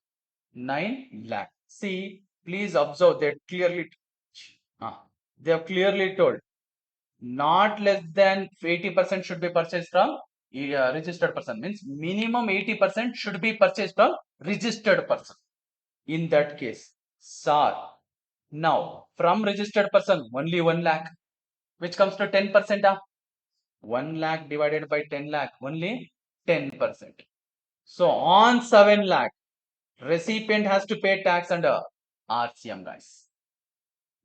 9 lakh. See, please observe that clearly. They have clearly told not less than 80% should be purchased from registered person. Means minimum 80% should be purchased from registered person. In that case, sir, now from registered person only 1 lakh, which comes to 10%. 1 lakh divided by 10 lakh, only 10%. So on 7 lakh, recipient has to pay tax under RCM, guys.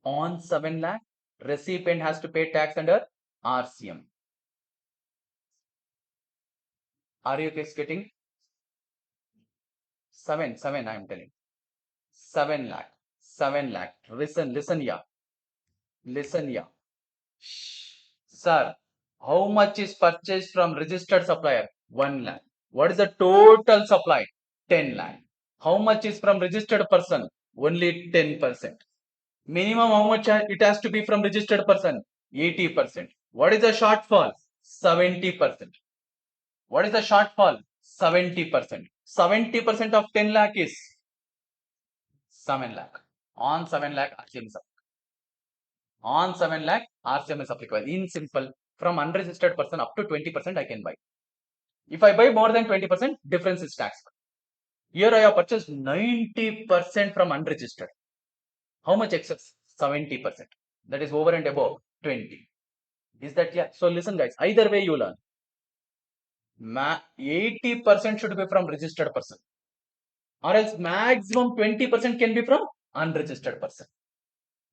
On 7 lakh, recipient has to pay tax under RCM. Are you guys getting? 7, I am telling. 7 lakh. 7 lakh. Listen here. Listen here. Sir, how much is purchased from registered supplier? 1 lakh. What is the total supply? 10 lakh. How much is from registered person? Only 10%. Minimum how much it has to be from registered person? 80%. What is the shortfall? 70%. What is the shortfall? 70%. 70% of 10 lakh is 7 lakh. On 7 lakh, RCM is applicable. On 7 lakh, RCM is applicable. In simple, from unregistered person up to 20% I can buy. If I buy more than 20%, difference is taxable. Here I have purchased 90% from unregistered. How much excess? 70%. That is over and above 20. Is that clear? So listen, guys. Either way you learn. 80% should be from registered person, or else maximum 20% can be from unregistered person.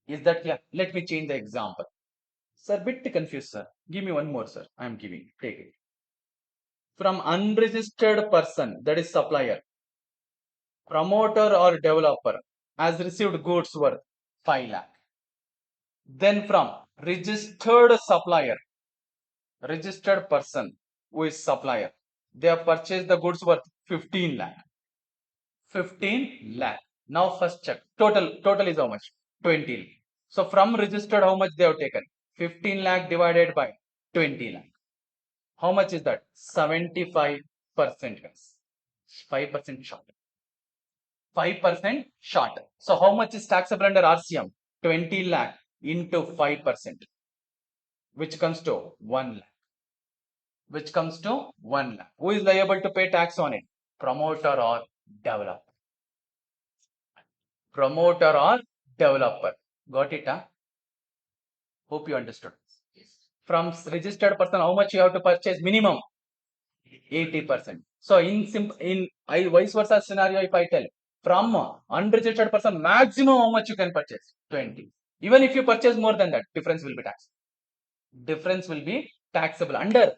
Is that clear? Let me change the example. Sir, bit confused, sir. Give me one more, sir. I am giving. Take it. From unregistered person, that is supplier, promoter or developer has received goods worth 5 lakh. Then from registered supplier, registered person who is supplier, they have purchased the goods worth 15 lakh. 15 lakh. Now first check. Total is how much? 20 lakh. So from registered, how much they have taken? 15 lakh divided by 20 lakh. How much is that? 75%, guys. 5% short. 5% short. So how much is taxable under RCM? 20 lakh into 5%, which comes to 1 lakh. Which comes to 1 lakh. Who is liable to pay tax on it? Promoter or developer. Promoter or developer. Got it? Hope you understood. From registered person, how much you have to purchase? Minimum 80%. So in vice versa scenario, if I tell from unregistered person, maximum how much you can purchase? 20. Even if you purchase more than that, difference will be taxed. Difference will be taxable under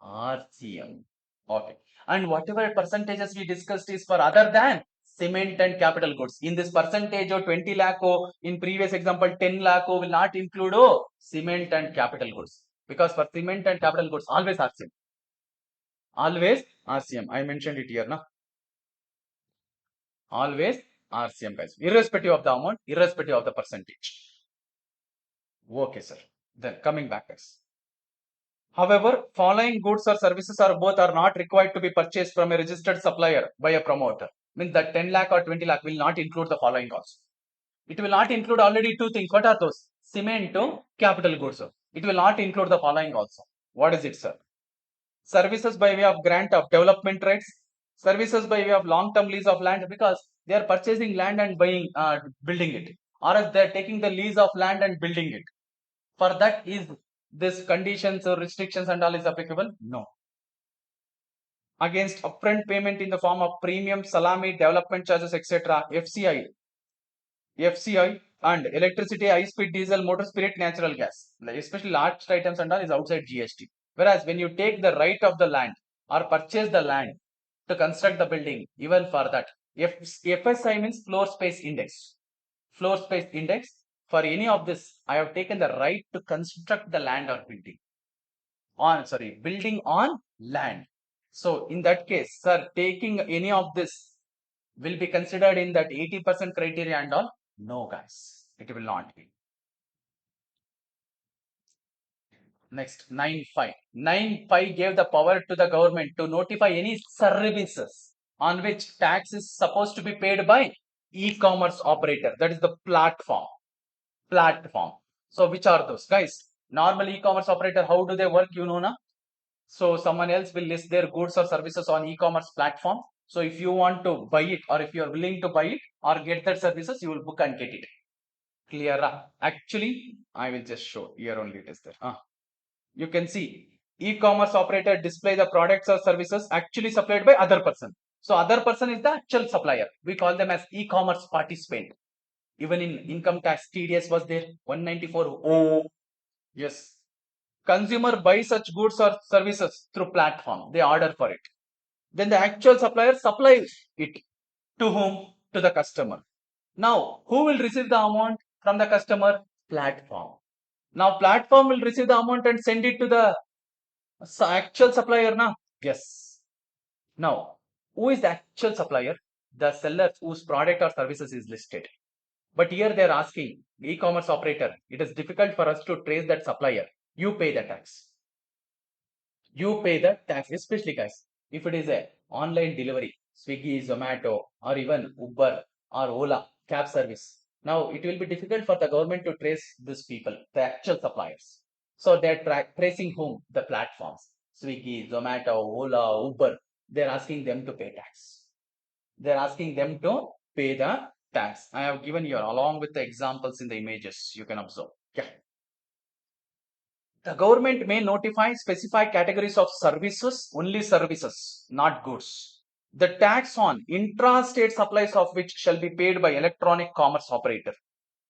RCM. Okay. And whatever percentages we discussed is for other than cement and capital goods. In this percentage of 20 lakh, in previous example 10 lakh will not include cement and capital goods. Because for cement and capital goods, always RCM. Always RCM. I mentioned it here, na? Always RCM, guys. Irrespective of the amount, irrespective of the percentage. Okay, sir. Then coming back, guys. However, following goods or services or both are not required to be purchased from a registered supplier by a promoter. Means that 10 lakh or 20 lakh will not include the following also. It will not include already two things. What are those? Cement to capital goods. It will not include the following also. What is it, sir? Services by way of grant of development rights, services by way of long-term lease of land, because they are purchasing land and buying, building it, or else they are taking the lease of land and building it. For that, is this conditions or restrictions and all is applicable? No. Against upfront payment in the form of premium, salami, development charges, etc., FCI and electricity, high speed diesel, motor spirit, natural gas, especially large items and all is outside GST. Whereas when you take the right of the land or purchase the land to construct the building, even for that, FSI means floor space index. Floor space index, for any of this, I have taken the right to construct the land or building building on land. So in that case, sir, taking any of this will be considered in that 80% criteria and all? No, guys, it will not be. Next, 9.5. 9.5 gave the power to the government to notify any services on which tax is supposed to be paid by e-commerce operator. That is the platform. Platform. So which are those, guys? Normal e-commerce operator, how do they work? You know, na? So someone else will list their goods or services on e-commerce platform. So if you want to buy it, or if you are willing to buy it or get that services, you will book and get it. Clear? Actually, I will just show here only it is there. You can see e-commerce operator display the products or services actually supplied by other person. So other person is the actual supplier. We call them as e-commerce participant. Even in income tax, TDS was there, 194. Oh, yes. Consumer buys such goods or services through platform. They order for it. Then the actual supplier supplies it to whom? To the customer. Now, who will receive the amount from the customer? Platform. Now, platform will receive the amount and send it to the actual supplier now? Yes. Now, who is the actual supplier? The seller whose product or services is listed. But here they are asking e-commerce operator, it is difficult for us to trace that supplier. You pay the tax. You pay the tax, especially guys, if it is a online delivery, Swiggy, Zomato, or even Uber or Ola cab service. Now it will be difficult for the government to trace these people, the actual suppliers. So they're tracing whom? The platforms. Swiggy, Zomato, Ola, Uber. They're asking them to pay tax. They're asking them to pay the tax. I have given you along with the examples in the images. You can observe. Yeah. The government may notify specified categories of services, only services, not goods. The tax on intra-state supplies of which shall be paid by electronic commerce operator.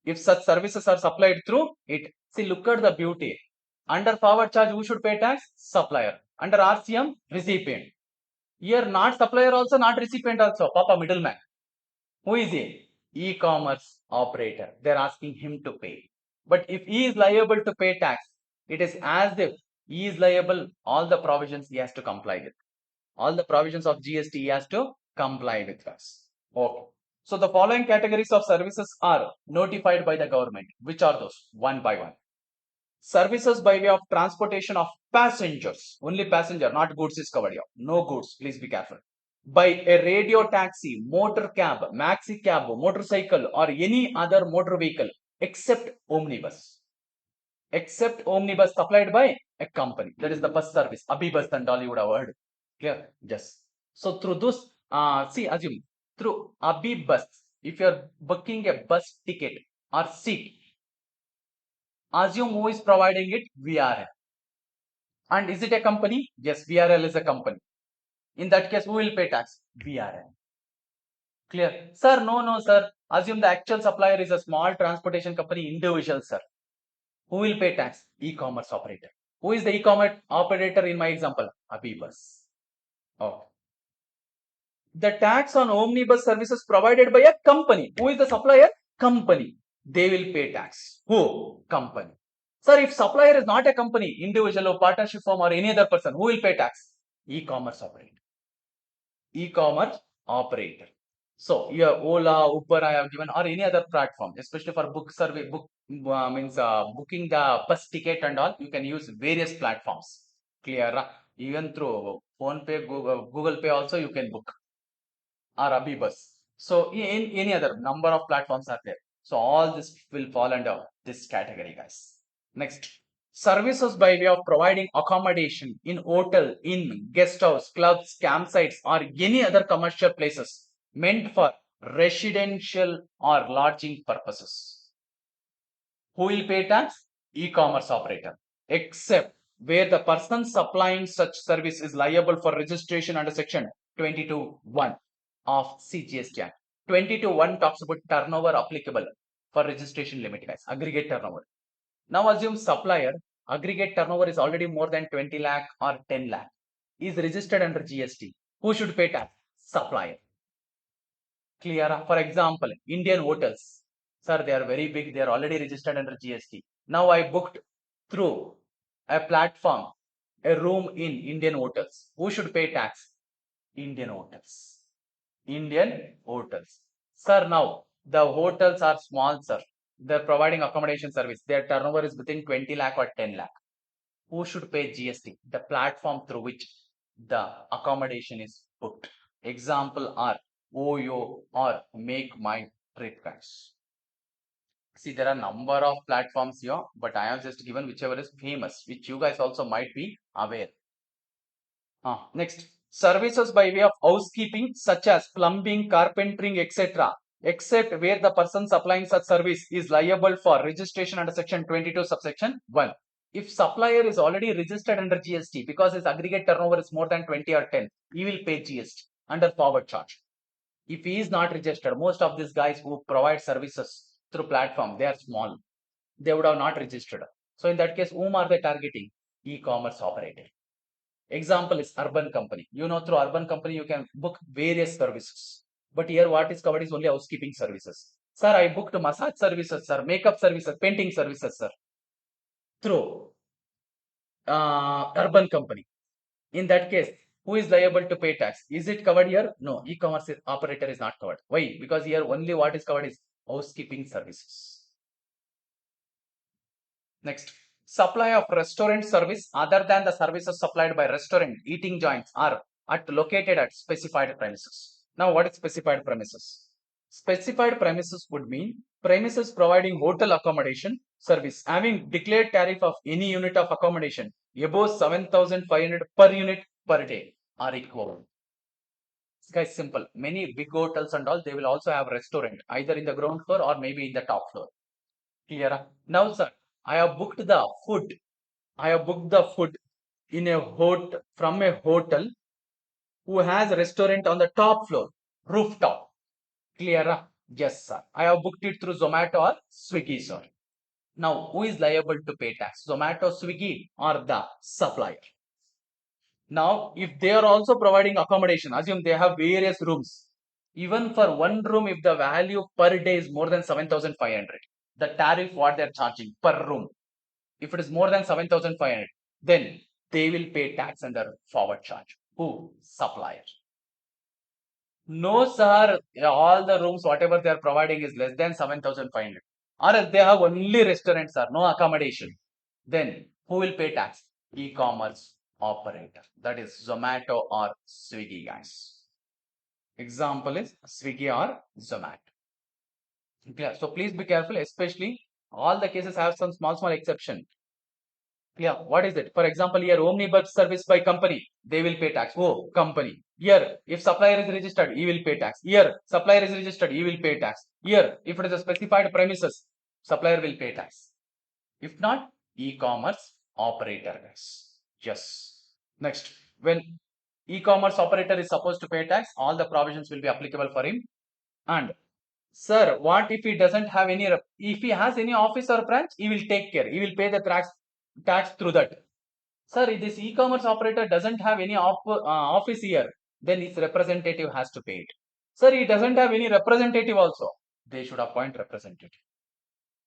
If such services are supplied through it, see, look at the beauty. Under forward charge, who should pay tax? Supplier. Under RCM, recipient. Here, not supplier also, not recipient also. Papa, middleman. Who is he? E-commerce operator. They're asking him to pay. But if he is liable to pay tax, it is as if he is liable, all the provisions he has to comply with. All the provisions of GST he has to comply with us. Okay. So the following categories of services are notified by the government. Which are those? One by one. Services by way of transportation of passengers. Only passenger, not goods is covered here. No goods. Please be careful. By a radio taxi, motor cab, maxi cab, motorcycle, or any other motor vehicle except omnibus. Except omnibus supplied by a company. That is the bus service. Abhi bus and all you would have heard. Clear? Yes. So through this, assume through Abhi bus, if you are booking a bus ticket or seat, assume who is providing it? VRL. And is it a company? Yes, VRL is a company. In that case, who will pay tax? VRL. Clear? Sir, no, sir. Assume the actual supplier is a small transportation company, individual, sir. Who will pay tax? E-commerce operator. Who is the e-commerce operator in my example? Abibus. Oh. The tax on omnibus services provided by a company. Who is the supplier? Company. They will pay tax. Who? Company. Sir, if supplier is not a company, individual or partnership firm or any other person, who will pay tax? E-commerce operator. E-commerce operator. So your Ola, Uber I have given, or any other platform, especially for book survey, booking the bus ticket and all, you can use various platforms. Clear? Even through PhonePe, Google Pay also you can book, or Abhi bus. So in any other number of platforms are there. So all this will fall under this category, guys. Next, services by way of providing accommodation in hotel, inn, guest house, clubs, campsites, or any other commercial places meant for residential or lodging purposes. Who will pay tax? E-commerce operator, except where the person supplying such service is liable for registration under section 22(1) of CGST Act. 22(1) talks about turnover applicable for registration limit, guys. Aggregate turnover. Now assume supplier aggregate turnover is already more than 20 lakh or 10 lakh. Is registered under GST. Who should pay tax? Supplier. Clear? For example, Indian hotels. Sir, they are very big. They are already registered under GST. Now I booked through a platform a room in Indian hotels. Who should pay tax? Indian hotels. Indian hotels. Sir, now the hotels are small, sir. They're providing accommodation service. Their turnover is within 20 lakh or 10 lakh. Who should pay GST? The platform through which the accommodation is booked. Example are OYO or Make My Trip, guys. See, there are number of platforms here, but I have just given whichever is famous, which you guys also might be aware. Next, services by way of housekeeping such as plumbing, carpentering, etc., except where the person supplying such service is liable for registration under section 22 subsection 1. If supplier is already registered under GST because his aggregate turnover is more than 20 or 10, he will pay GST under forward charge. If he is not registered, most of these guys who provide services through platform, they are small. They would have not registered. So in that case, whom are they targeting? E-commerce operator. Example is urban company. You know, through urban company, you can book various services. But here what is covered is only housekeeping services. Sir, I booked massage services, sir, makeup services, painting services, sir, through urban company. In that case, who is liable to pay tax? Is it covered here? No, e-commerce operator is not covered. Why? Because here only what is covered is housekeeping services. Next, supply of restaurant service other than the services supplied by restaurant, eating joints are located at specified premises. Now, what is specified premises? Specified premises would mean premises providing hotel accommodation service having declared tariff of any unit of accommodation above 7,500 per unit per day are equivalent. This guy is simple. Many big hotels and all, they will also have restaurant either in the ground floor or maybe in the top floor. Clear? Now, sir, I have booked the food. I have booked the food in a hotel from a hotel who has a restaurant on the top floor, rooftop. Clear? Yes, sir. I have booked it through Zomato or Swiggy, sir. Now, who is liable to pay tax? Zomato, Swiggy, or the supplier? Now, if they are also providing accommodation, assume they have various rooms. Even for one room, if the value per day is more than 7,500, the tariff what they are charging per room, if it is more than 7,500, then they will pay tax under forward charge. Who? Supplier. No, sir. All the rooms, whatever they are providing is less than 7,500. Or else they have only restaurants, sir, no accommodation. Then who will pay tax? E-commerce operator. That is Zomato or Swiggy, guys. Example is Swiggy or Zomato. Yeah, so please be careful, especially all the cases have some small exception. Yeah, what is it? For example, here omnibus service by company, they will pay tax. Oh, company. Here, if supplier is registered, he will pay tax. Here, supplier is registered, he will pay tax. Here, if it is a specified premises, supplier will pay tax. If not, e-commerce operator, guys. Yes. Next, when e-commerce operator is supposed to pay tax, all the provisions will be applicable for him. And sir, what if he doesn't have any, if he has any office or branch, he will take care. He will pay the tax through that. Sir, if this e-commerce operator doesn't have any office here, then his representative has to pay it. Sir, he doesn't have any representative also. They should appoint representative.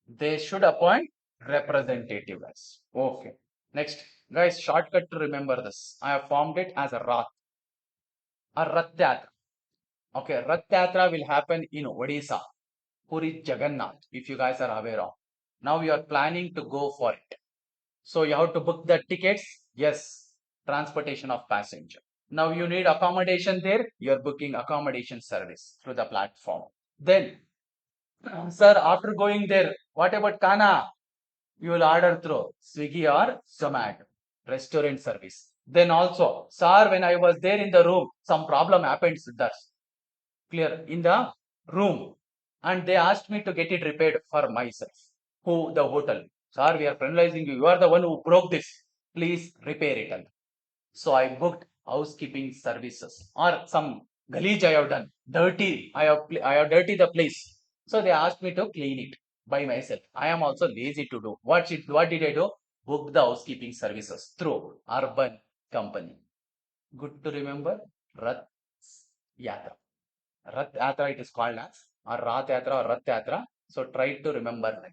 They should appoint representative, guys. Okay. Next, guys, shortcut to remember this. I have formed it as a Rath. A Rath Yatra. Okay, Rath Yatra will happen in Odisha. Puri Jagannath, if you guys are aware of. Now you are planning to go for it. So you have to book the tickets. Yes, transportation of passenger. Now you need accommodation there. You are booking accommodation service through the platform. Then Sir, after going there, what about Kana? You will order through Swiggy or Zomato, restaurant service. Then also, sir, when I was there in the room, some problem happened with us. Clear in the room, and they asked me to get it repaired for myself. Who the hotel? Sir, we are penalizing you. You are the one who broke this. Please repair it. So I booked housekeeping services or some galeej I have done. Dirty. I have dirty the place. So they asked me to clean it by myself. I am also lazy to do. What did I do? Book the housekeeping services through urban company. Good to remember. Rath Yatra. Rath Yatra it is called as or Rath Yatra or Rath Yatra. So try to remember that.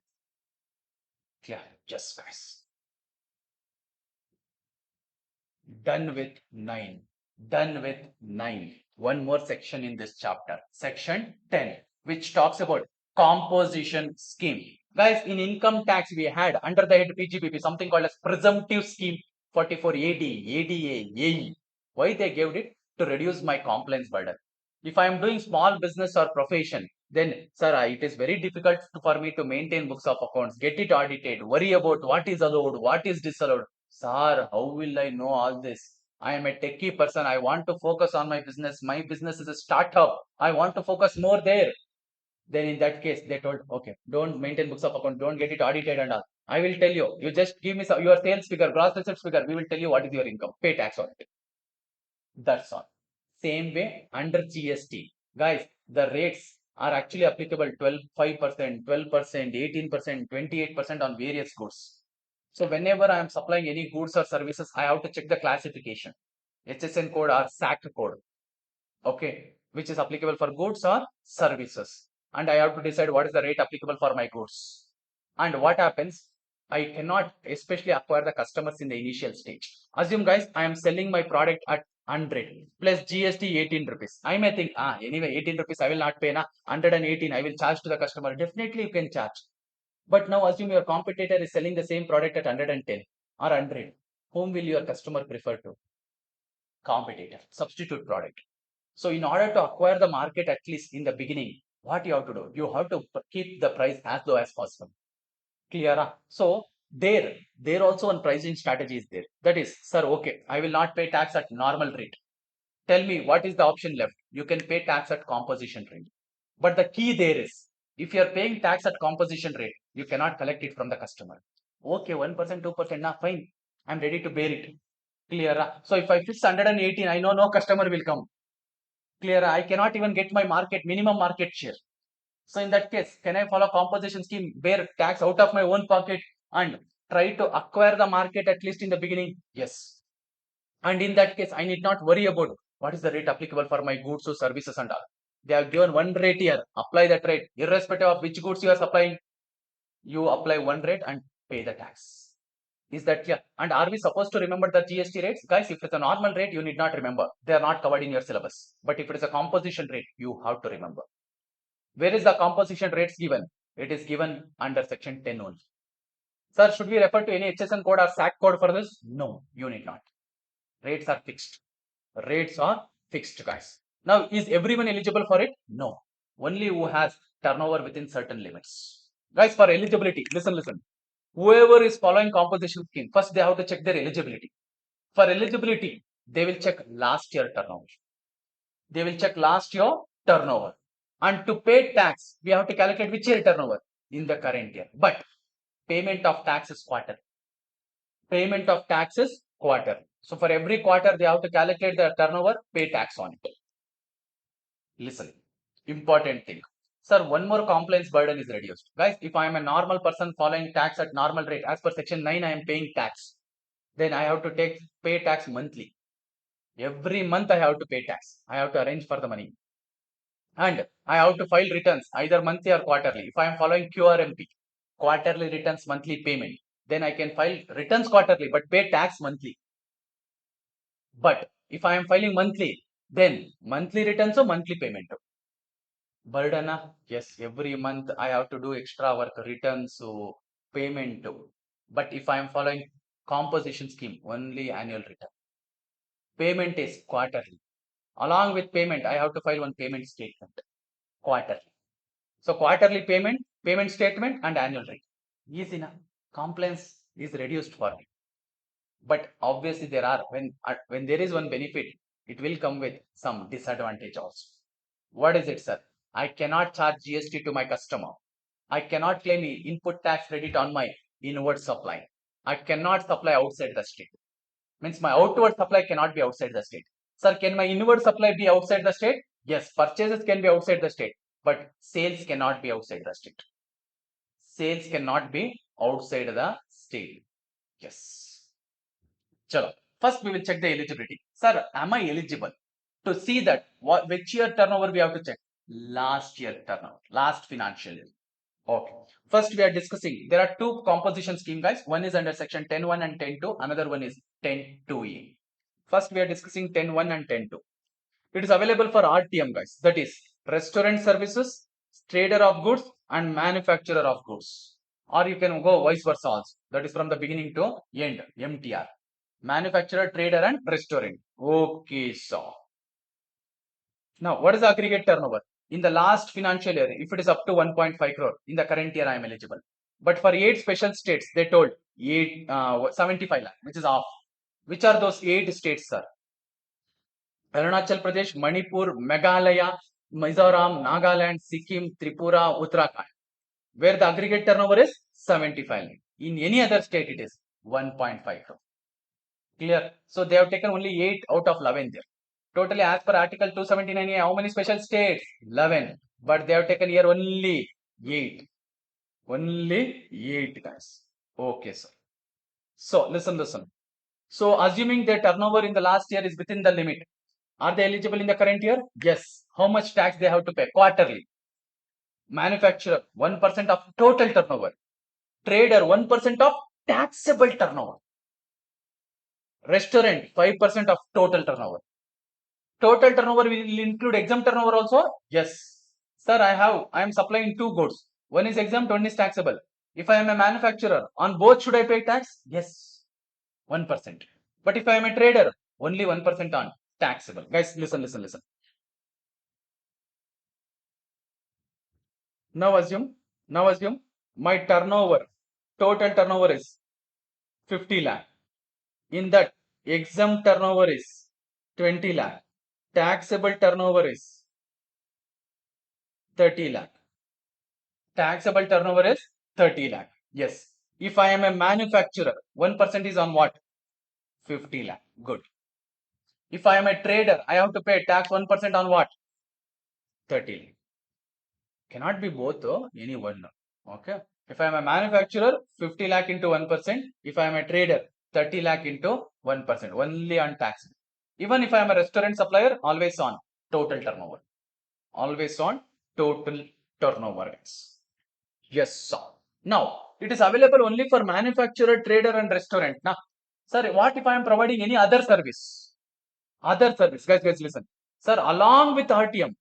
Yeah, just guys. Done with 9. Done with 9. One more section in this chapter. Section 10, which talks about composition scheme. Guys, in income tax, we had under the head PGBP something called as presumptive scheme 44 AD, ADA, AE. Why they gave it? To reduce my compliance burden. If I am doing small business or profession, then, sir, it is very difficult for me to maintain books of accounts, get it audited, worry about what is allowed, what is disallowed. Sir, how will I know all this? I am a techie person. I want to focus on my business. My business is a startup. I want to focus more there. Then in that case, they told, okay, don't maintain books of account, don't get it audited and all. I will tell you, you just give me your sales figure, gross sales figure. We will tell you what is your income. Pay tax on it. That's all. Same way under GST. Guys, the rates are actually applicable 5%, 12%, 18%, 28% on various goods. So whenever I am supplying any goods or services, I have to check the classification, HSN code or SAC code, okay, which is applicable for goods or services. And I have to decide what is the rate applicable for my goods. And what happens? I cannot especially acquire the customers in the initial stage. Assume guys, I am selling my product at 100 plus GST 18 rupees. I may think, anyway, 18 rupees I will not pay na. 118 I will charge to the customer. Definitely you can charge. But now assume your competitor is selling the same product at 110 or 100. Whom will your customer prefer to? Competitor, substitute product. So in order to acquire the market, at least in the beginning, what you have to do? You have to keep the price as low as possible. Clear? So there also one pricing strategy is there. That is, sir, okay, I will not pay tax at normal rate. Tell me what is the option left? You can pay tax at composition rate. But the key there is, if you are paying tax at composition rate, you cannot collect it from the customer. Okay, 1%, 2%, nah, fine. I'm ready to bear it. Clear? So if I fix 118, I know no customer will come. Clear? I cannot even get my minimum market share. So in that case, can I follow composition scheme, bear tax out of my own pocket and try to acquire the market at least in the beginning? Yes. And in that case, I need not worry about what is the rate applicable for my goods or services and all. They have given one rate here, apply that rate, irrespective of which goods you are supplying. You apply one rate and pay the tax. Is that clear? And are we supposed to remember the GST rates? Guys, if it's a normal rate, you need not remember. They are not covered in your syllabus. But if it is a composition rate, you have to remember. Where is the composition rates given? It is given under section 10 only. Sir, should we refer to any HSN code or SAC code for this? No, you need not. Rates are fixed. Rates are fixed, guys. Now, is everyone eligible for it? No. Only who has turnover within certain limits. Guys, for eligibility, listen. Whoever is following composition scheme, first they have to check their eligibility. For eligibility, they will check last year turnover. They will check last year turnover. And to pay tax, we have to calculate which year turnover in the current year. But payment of tax is quarter. Payment of tax is quarter. So for every quarter, they have to calculate the turnover, pay tax on it. Listen, important thing. Sir, one more compliance burden is reduced. Guys, if I am a normal person following tax at normal rate, as per section 9, I am paying tax. Then I have to pay tax monthly. Every month I have to pay tax. I have to arrange for the money. And I have to file returns either monthly or quarterly. If I am following QRMP, quarterly returns, monthly payment, then I can file returns quarterly but pay tax monthly. But if I am filing monthly, then monthly returns or monthly payment. Burden, yes, every month I have to do extra work, returns, so payment too. But if I am following composition scheme, only annual return. Payment is quarterly. Along with payment, I have to file one payment statement quarterly. So quarterly payment, payment statement and annual rate. Easy na? Compliance is reduced for me. But obviously there are, when there is one benefit, it will come with some disadvantage also. What is it, sir? I cannot charge GST to my customer. I cannot claim input tax credit on my inward supply. I cannot supply outside the state. Means my outward supply cannot be outside the state. Sir, can my inward supply be outside the state? Yes, purchases can be outside the state, but sales cannot be outside the state. Sales cannot be outside the state. Yes. Chalo. First, we will check the eligibility. Sir, am I eligible? To see that, which year turnover we have to check? Last year turnover, last financial year. Okay. First, we are discussing, there are two composition scheme, guys. One is under section 10.1 and 10.2. Another one is 10.2e. First, we are discussing 10.1 and 10.2. It is available for RTM, guys. That is restaurant services, trader of goods, and manufacturer of goods. Or you can go vice versa also. That is from the beginning to end, MTR. Manufacturer, trader, and restaurant. Okay, so. Now, what is the aggregate turnover? In the last financial year, if it is up to 1.5 crore, in the current year, I am eligible. But for 8 special states, they told 75 lakh, which is half. Which are those 8 states, sir? Arunachal Pradesh, Manipur, Meghalaya, Mizoram, Nagaland, Sikkim, Tripura, Uttarakhand. Where the aggregate turnover is 75 lakh. In any other state, it is 1.5 crore. Clear? So they have taken only 8 out of 11 there. Totally, as per Article 279A, how many special states? 11. But they have taken here only 8. Only 8, guys. Okay, sir. So, listen. So, assuming their turnover in the last year is within the limit, are they eligible in the current year? Yes. How much tax they have to pay? Quarterly. Manufacturer, 1% of total turnover. Trader, 1% of taxable turnover. Restaurant, 5% of total turnover. Total turnover will include exempt turnover also? Yes. Sir, I am supplying 2 goods. One is exempt, one is taxable. If I am a manufacturer, on both should I pay tax? Yes. 1%. But if I am a trader, only 1% on taxable. Guys, listen. Now assume my turnover, total turnover is 50 lakh. In that, exempt turnover is 20 lakh. Taxable turnover is 30 lakh. Taxable turnover is 30 lakh. Yes. If I am a manufacturer, 1% is on what? 50 lakh. Good. If I am a trader, I have to pay tax 1% on what? 30 lakh. Cannot be both though, any one. Okay. If I am a manufacturer, 50 lakh into 1%. If I am a trader, 30 lakh into 1%. Only on tax. Even if I am a restaurant supplier, always on total turnover. Always on total turnover. Yes, sir. Now, it is available only for manufacturer, trader, and restaurant. Now, sir, what if I am providing any other service? Other service, guys, listen. Sir, along with RTM,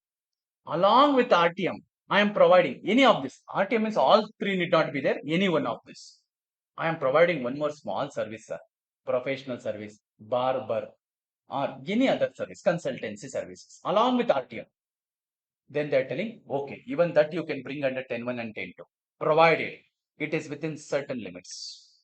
I am providing any of this. RTM means all 3 need not be there. Any one of this. I am providing one more small service, sir. Professional service, barber, or any other service, consultancy services, along with RTM. Then they are telling, okay, even that you can bring under 10.1 and 10.2, provided it is within certain limits.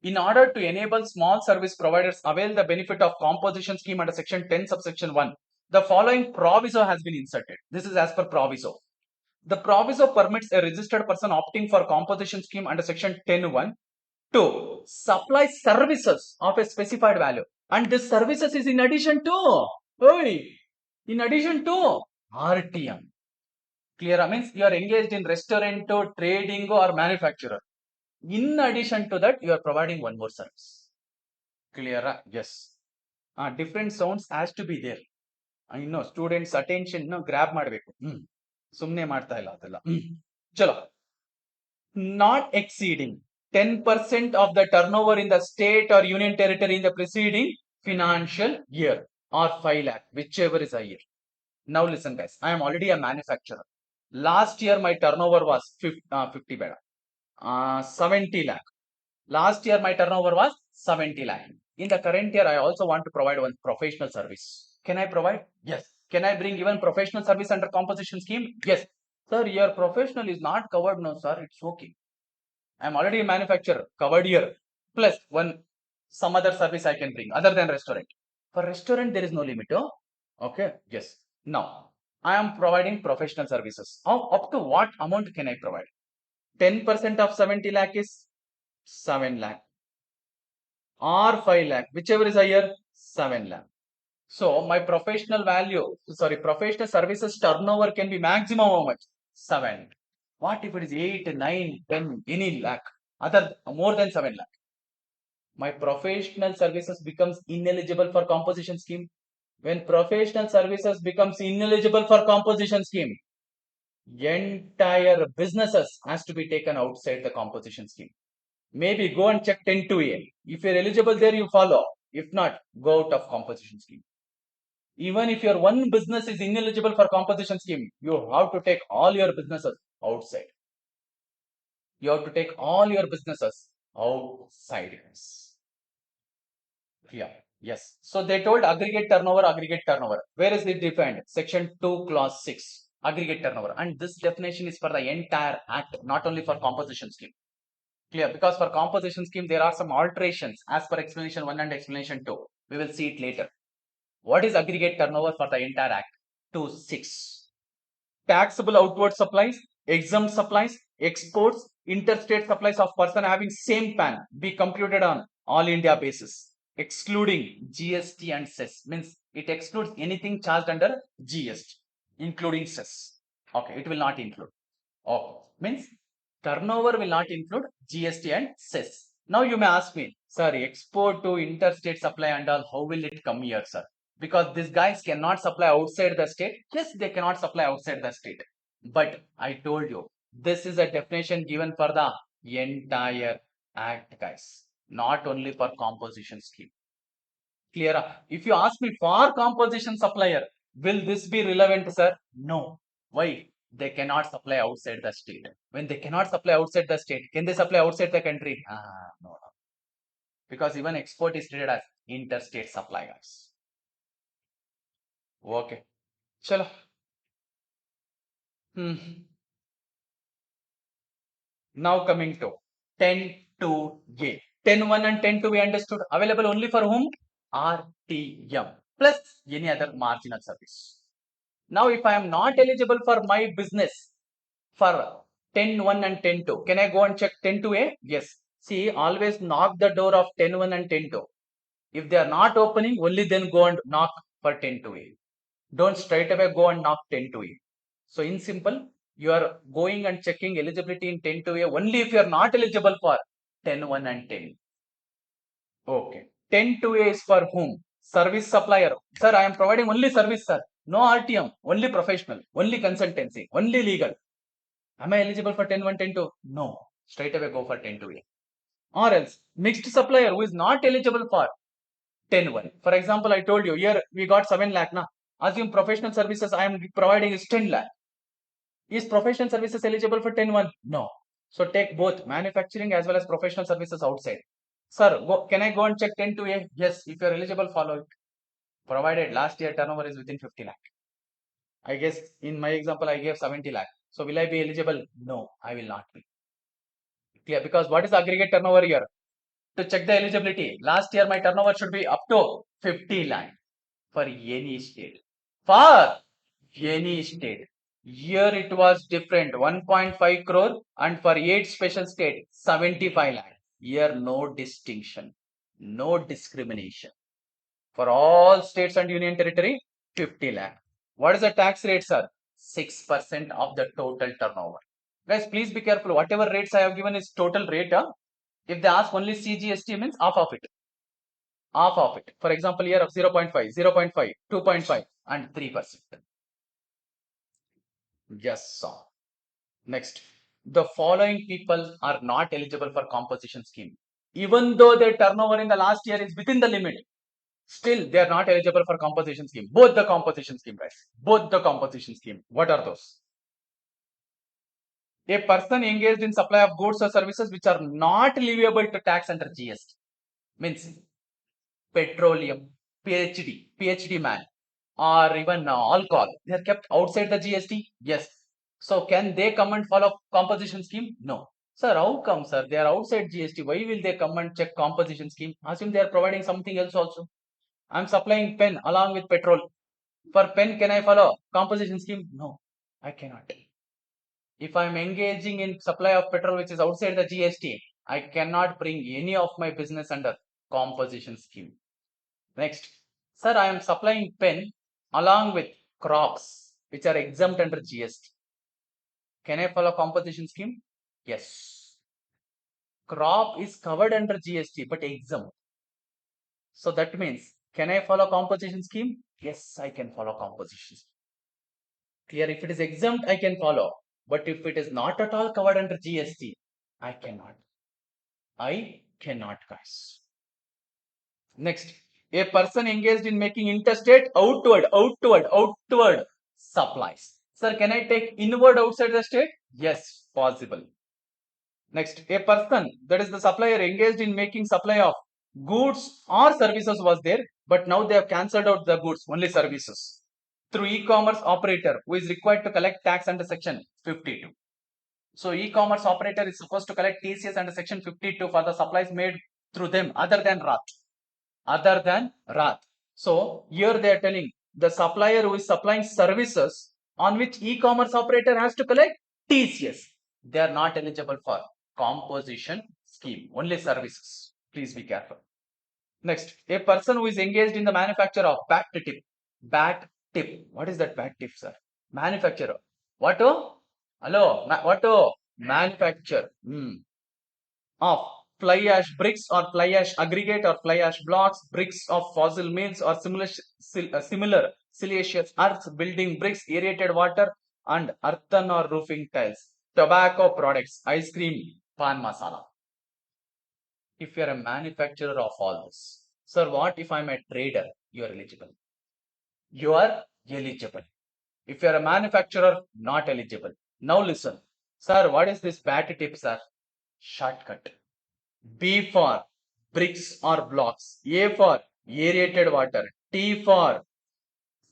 In order to enable small service providers avail the benefit of composition scheme under section 10 subsection 1, the following proviso has been inserted. This is as per proviso. The proviso permits a registered person opting for composition scheme under section 10.1 to supply services of a specified value. And this services is in addition to, RTM. Clear? Means you are engaged in restaurant, trading, or manufacturer. In addition to that, you are providing one more service. Clear? Yes. Different sounds has to be there. I know students' attention grab ಮಾಡಬೇಕು. ಸುಮ್ಮನೆ ಮಾಡ್ತಾ ಇಲ್ಲ ಅದೆಲ್ಲ. ಚಲೋ. Not exceeding 10% of the turnover in the state or union territory in the preceding financial year or 5 lakh, whichever is higher. Now listen, guys. I am already a manufacturer. Last year my turnover was 50 beta. 70 lakh. Last year my turnover was 70 lakh. In the current year, I also want to provide one professional service. Can I provide? Yes. Can I bring even professional service under composition scheme? Yes. Sir, your professional is not covered. No, sir, it's okay. I'm already a manufacturer, covered here. Plus one some other service I can bring other than restaurant. For restaurant, there is no limit. Oh? Okay. Yes. Now, I am providing professional services. Up to what amount can I provide? 10% of 70 lakh is 7 lakh or 5 lakh, whichever is higher, 7 lakh. So my professional services turnover can be maximum how much? 7. What if it is 8, 9, 10, any lakh? Other more than 7 lakh. My professional services becomes ineligible for composition scheme. When professional services becomes ineligible for composition scheme, entire businesses has to be taken outside the composition scheme. Maybe go and check 10 to A. If you're eligible there, you follow. If not, go out of composition scheme. Even if your one business is ineligible for composition scheme, you have to take all your businesses outside. You have to take all your businesses outside. Yeah. Yes. So they told aggregate turnover, aggregate turnover. Where is it defined? Section 2, clause 6. Aggregate turnover. And this definition is for the entire act, not only for composition scheme. Clear? Because for composition scheme, there are some alterations as per explanation 1 and explanation 2. We will see it later. What is aggregate turnover for the entire act? 2(6). Taxable outward supplies, exempt supplies, exports, interstate supplies of person having same PAN be computed on all India basis, excluding GST and cess. Means it excludes anything charged under GST, including cess. Okay, it will not include. Okay, means turnover will not include GST and cess. Now you may ask me, sir, export to interstate supply and all, how will it come here, sir? Because these guys cannot supply outside the state. Yes, they cannot supply outside the state. But I told you, this is a definition given for the entire act, guys, not only for composition scheme. Clear? If you ask me for composition supplier, will this be relevant, sir? No. Why? They cannot supply outside the state. When they cannot supply outside the state, can they supply outside the country? No. Because even export is treated as interstate supply, guys. Okay. Chalo. Now coming to 10 to A. 10(1) and 10 to A understood. Available only for whom? RTM plus any other marginal service. Now if I am not eligible for my business for 10(1) and 10(2), can I go and check 10 to A? Yes. See, always knock the door of 10(1) and 10(2). If they are not opening, only then go and knock for 10 to A. Don't straight away go and knock 10 to A. So in simple, you are going and checking eligibility in 10 to A only if you are not eligible for 10(1) and 10. Okay. 10 to A is for whom? Service supplier. Sir, I am providing only service, sir. No RTM, only professional, only consultancy, only legal. Am I eligible for 10(1), 10(2)? No. Straight away go for 10 to A. Or else, mixed supplier who is not eligible for 10(1). For example, I told you here we got 7 lakh. Now, assume professional services I am providing is 10 lakh. Is professional services eligible for 10(1)? No. So take both manufacturing as well as professional services outside. Sir, can I go and check 10 to A? Yes, if you are eligible, follow it. Provided last year turnover is within 50 lakh. I guess in my example, I gave 70 lakh. So will I be eligible? No, I will not be. Clear? Because what is the aggregate turnover here? To check the eligibility, last year my turnover should be up to 50 lakh for any state. For any state. Here it was different, 1.5 crore, and for 8 special state, 75 lakh. Here no distinction, no discrimination. For all states and union territory, 50 lakh. What is the tax rate, sir? 6% of the total turnover. Guys, please be careful. Whatever rates I have given is total rate. If they ask only CGST, means half of it. Half of it. For example, here of 0.5, 0.5, 2.5 and 3%. Yes, sir. Next, the following people are not eligible for composition scheme. Even though their turnover in the last year is within the limit, still they are not eligible for composition scheme. Both the composition scheme, guys. Both the composition scheme. What are those? A person engaged in supply of goods or services which are not leviable to tax under GST. Means petroleum, PhD man, or even alcohol. They are kept outside the GST. Yes. So can they come and follow composition scheme? No. Sir, how come, sir? They are outside GST. Why will they come and check composition scheme? Assume they are providing something else also. I'm supplying pen along with petrol. For pen, can I follow composition scheme? No, I cannot. If I'm engaging in supply of petrol which is outside the GST, I cannot bring any of my business under composition scheme. Next, sir, I am supplying pen along with crops which are exempt under GST. Can I follow composition scheme? Yes. Crop is covered under GST but exempt. So that means, can I follow composition scheme? Yes, I can follow composition scheme. Clear? If it is exempt, I can follow. But if it is not at all covered under GST, I cannot. I cannot, guys. Next, a person engaged in making interstate outward supplies. Sir, can I take inward outside the state? Yes, possible. Next, a person, that is the supplier, engaged in making supply of goods or services was there, but now they have cancelled out the goods, only services. Through e-commerce operator who is required to collect tax under section 52. So e-commerce operator is supposed to collect TCS under section 52 for the supplies made through them other than RAT. Other than RAT. So here they are telling the supplier who is supplying services on which e-commerce operator has to collect TCS. They are not eligible for composition scheme, only services. Please be careful. Next, a person who is engaged in the manufacture of bat tip. Bat tip. What is that bat tip, sir? Manufacturer. What? Hello? What? Manufacture of fly ash bricks or fly ash aggregate or fly ash blocks, bricks of fossil mills or similar siliceous earths, building bricks, aerated water, and earthen or roofing tiles. Tobacco products, ice cream, pan masala. If you are a manufacturer of all this, sir, what if I'm a trader? You are eligible. You are eligible. If you are a manufacturer, not eligible. Now listen, sir, what is this bat tip, sir? Shortcut. B for bricks or blocks. A for aerated water. T for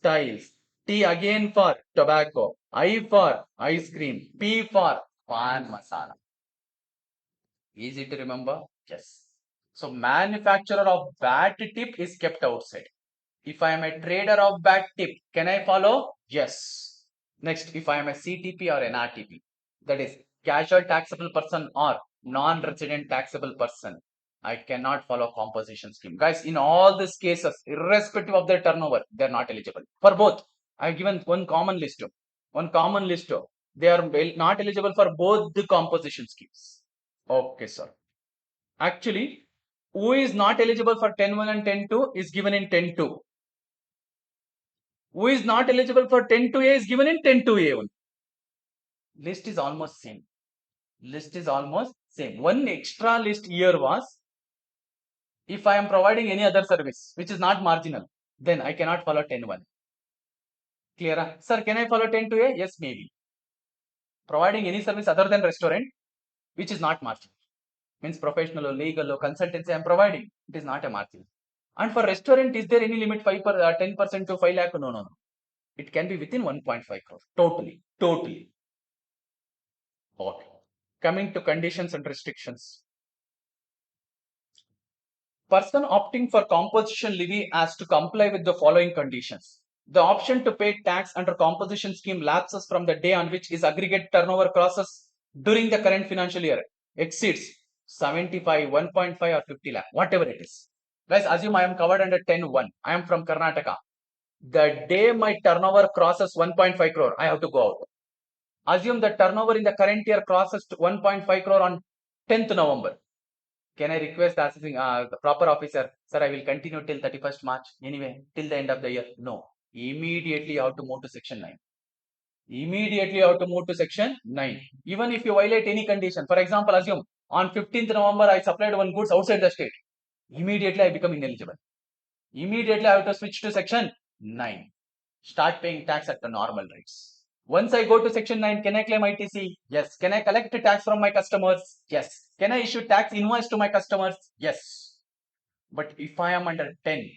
tiles. T again for tobacco. I for ice cream. P for pan masala. Easy to remember? Yes. So manufacturer of bat tip is kept outside. If I am a trader of bat tip, can I follow? Yes. Next, if I am a CTP or an RTP, that is casual taxable person or non-resident taxable person, I cannot follow composition scheme. Guys, in all these cases, irrespective of their turnover, they are not eligible. For both, I have given one common list. One common list. They are not eligible for both the composition schemes. Okay, sir. Actually, who is not eligible for 10.1 and 10.2 is given in 10.2. Who is not eligible for 10.2A is given in 10.2A only. List is almost same. List is almost same. One extra list here was, if I am providing any other service which is not marginal, then I cannot follow 10.1. Clear? Sir, can I follow 10.2A? Yes, maybe. Providing any service other than restaurant which is not marginal. Means professional or legal or consultancy I am providing. It is not a marginal. And for restaurant, is there any limit 10% to 5 lakh? No, no, no. It can be within 1.5 crore. Totally. Totally. Okay. Coming to conditions and restrictions. Person opting for composition levy has to comply with the following conditions. The option to pay tax under composition scheme lapses from the day on which his aggregate turnover crosses during the current financial year exceeds 75, 1.5 or 50 lakh, whatever it is. Guys, assume I am covered under 10.1. I am from Karnataka. The day my turnover crosses 1.5 crore, I have to go out. Assume the turnover in the current year crosses 1.5 crore on 10th November. Can I request the proper officer, sir, I will continue till 31st March anyway, till the end of the year? No. Immediately you have to move to section 9. Immediately you have to move to section 9. Even if you violate any condition, for example, assume on 15th November I supplied one goods outside the state. Immediately I become ineligible. Immediately I have to switch to section 9. Start paying tax at the normal rates. Once I go to section 9, can I claim ITC? Yes. Can I collect tax from my customers? Yes. Can I issue tax invoice to my customers? Yes. But if I am under 10,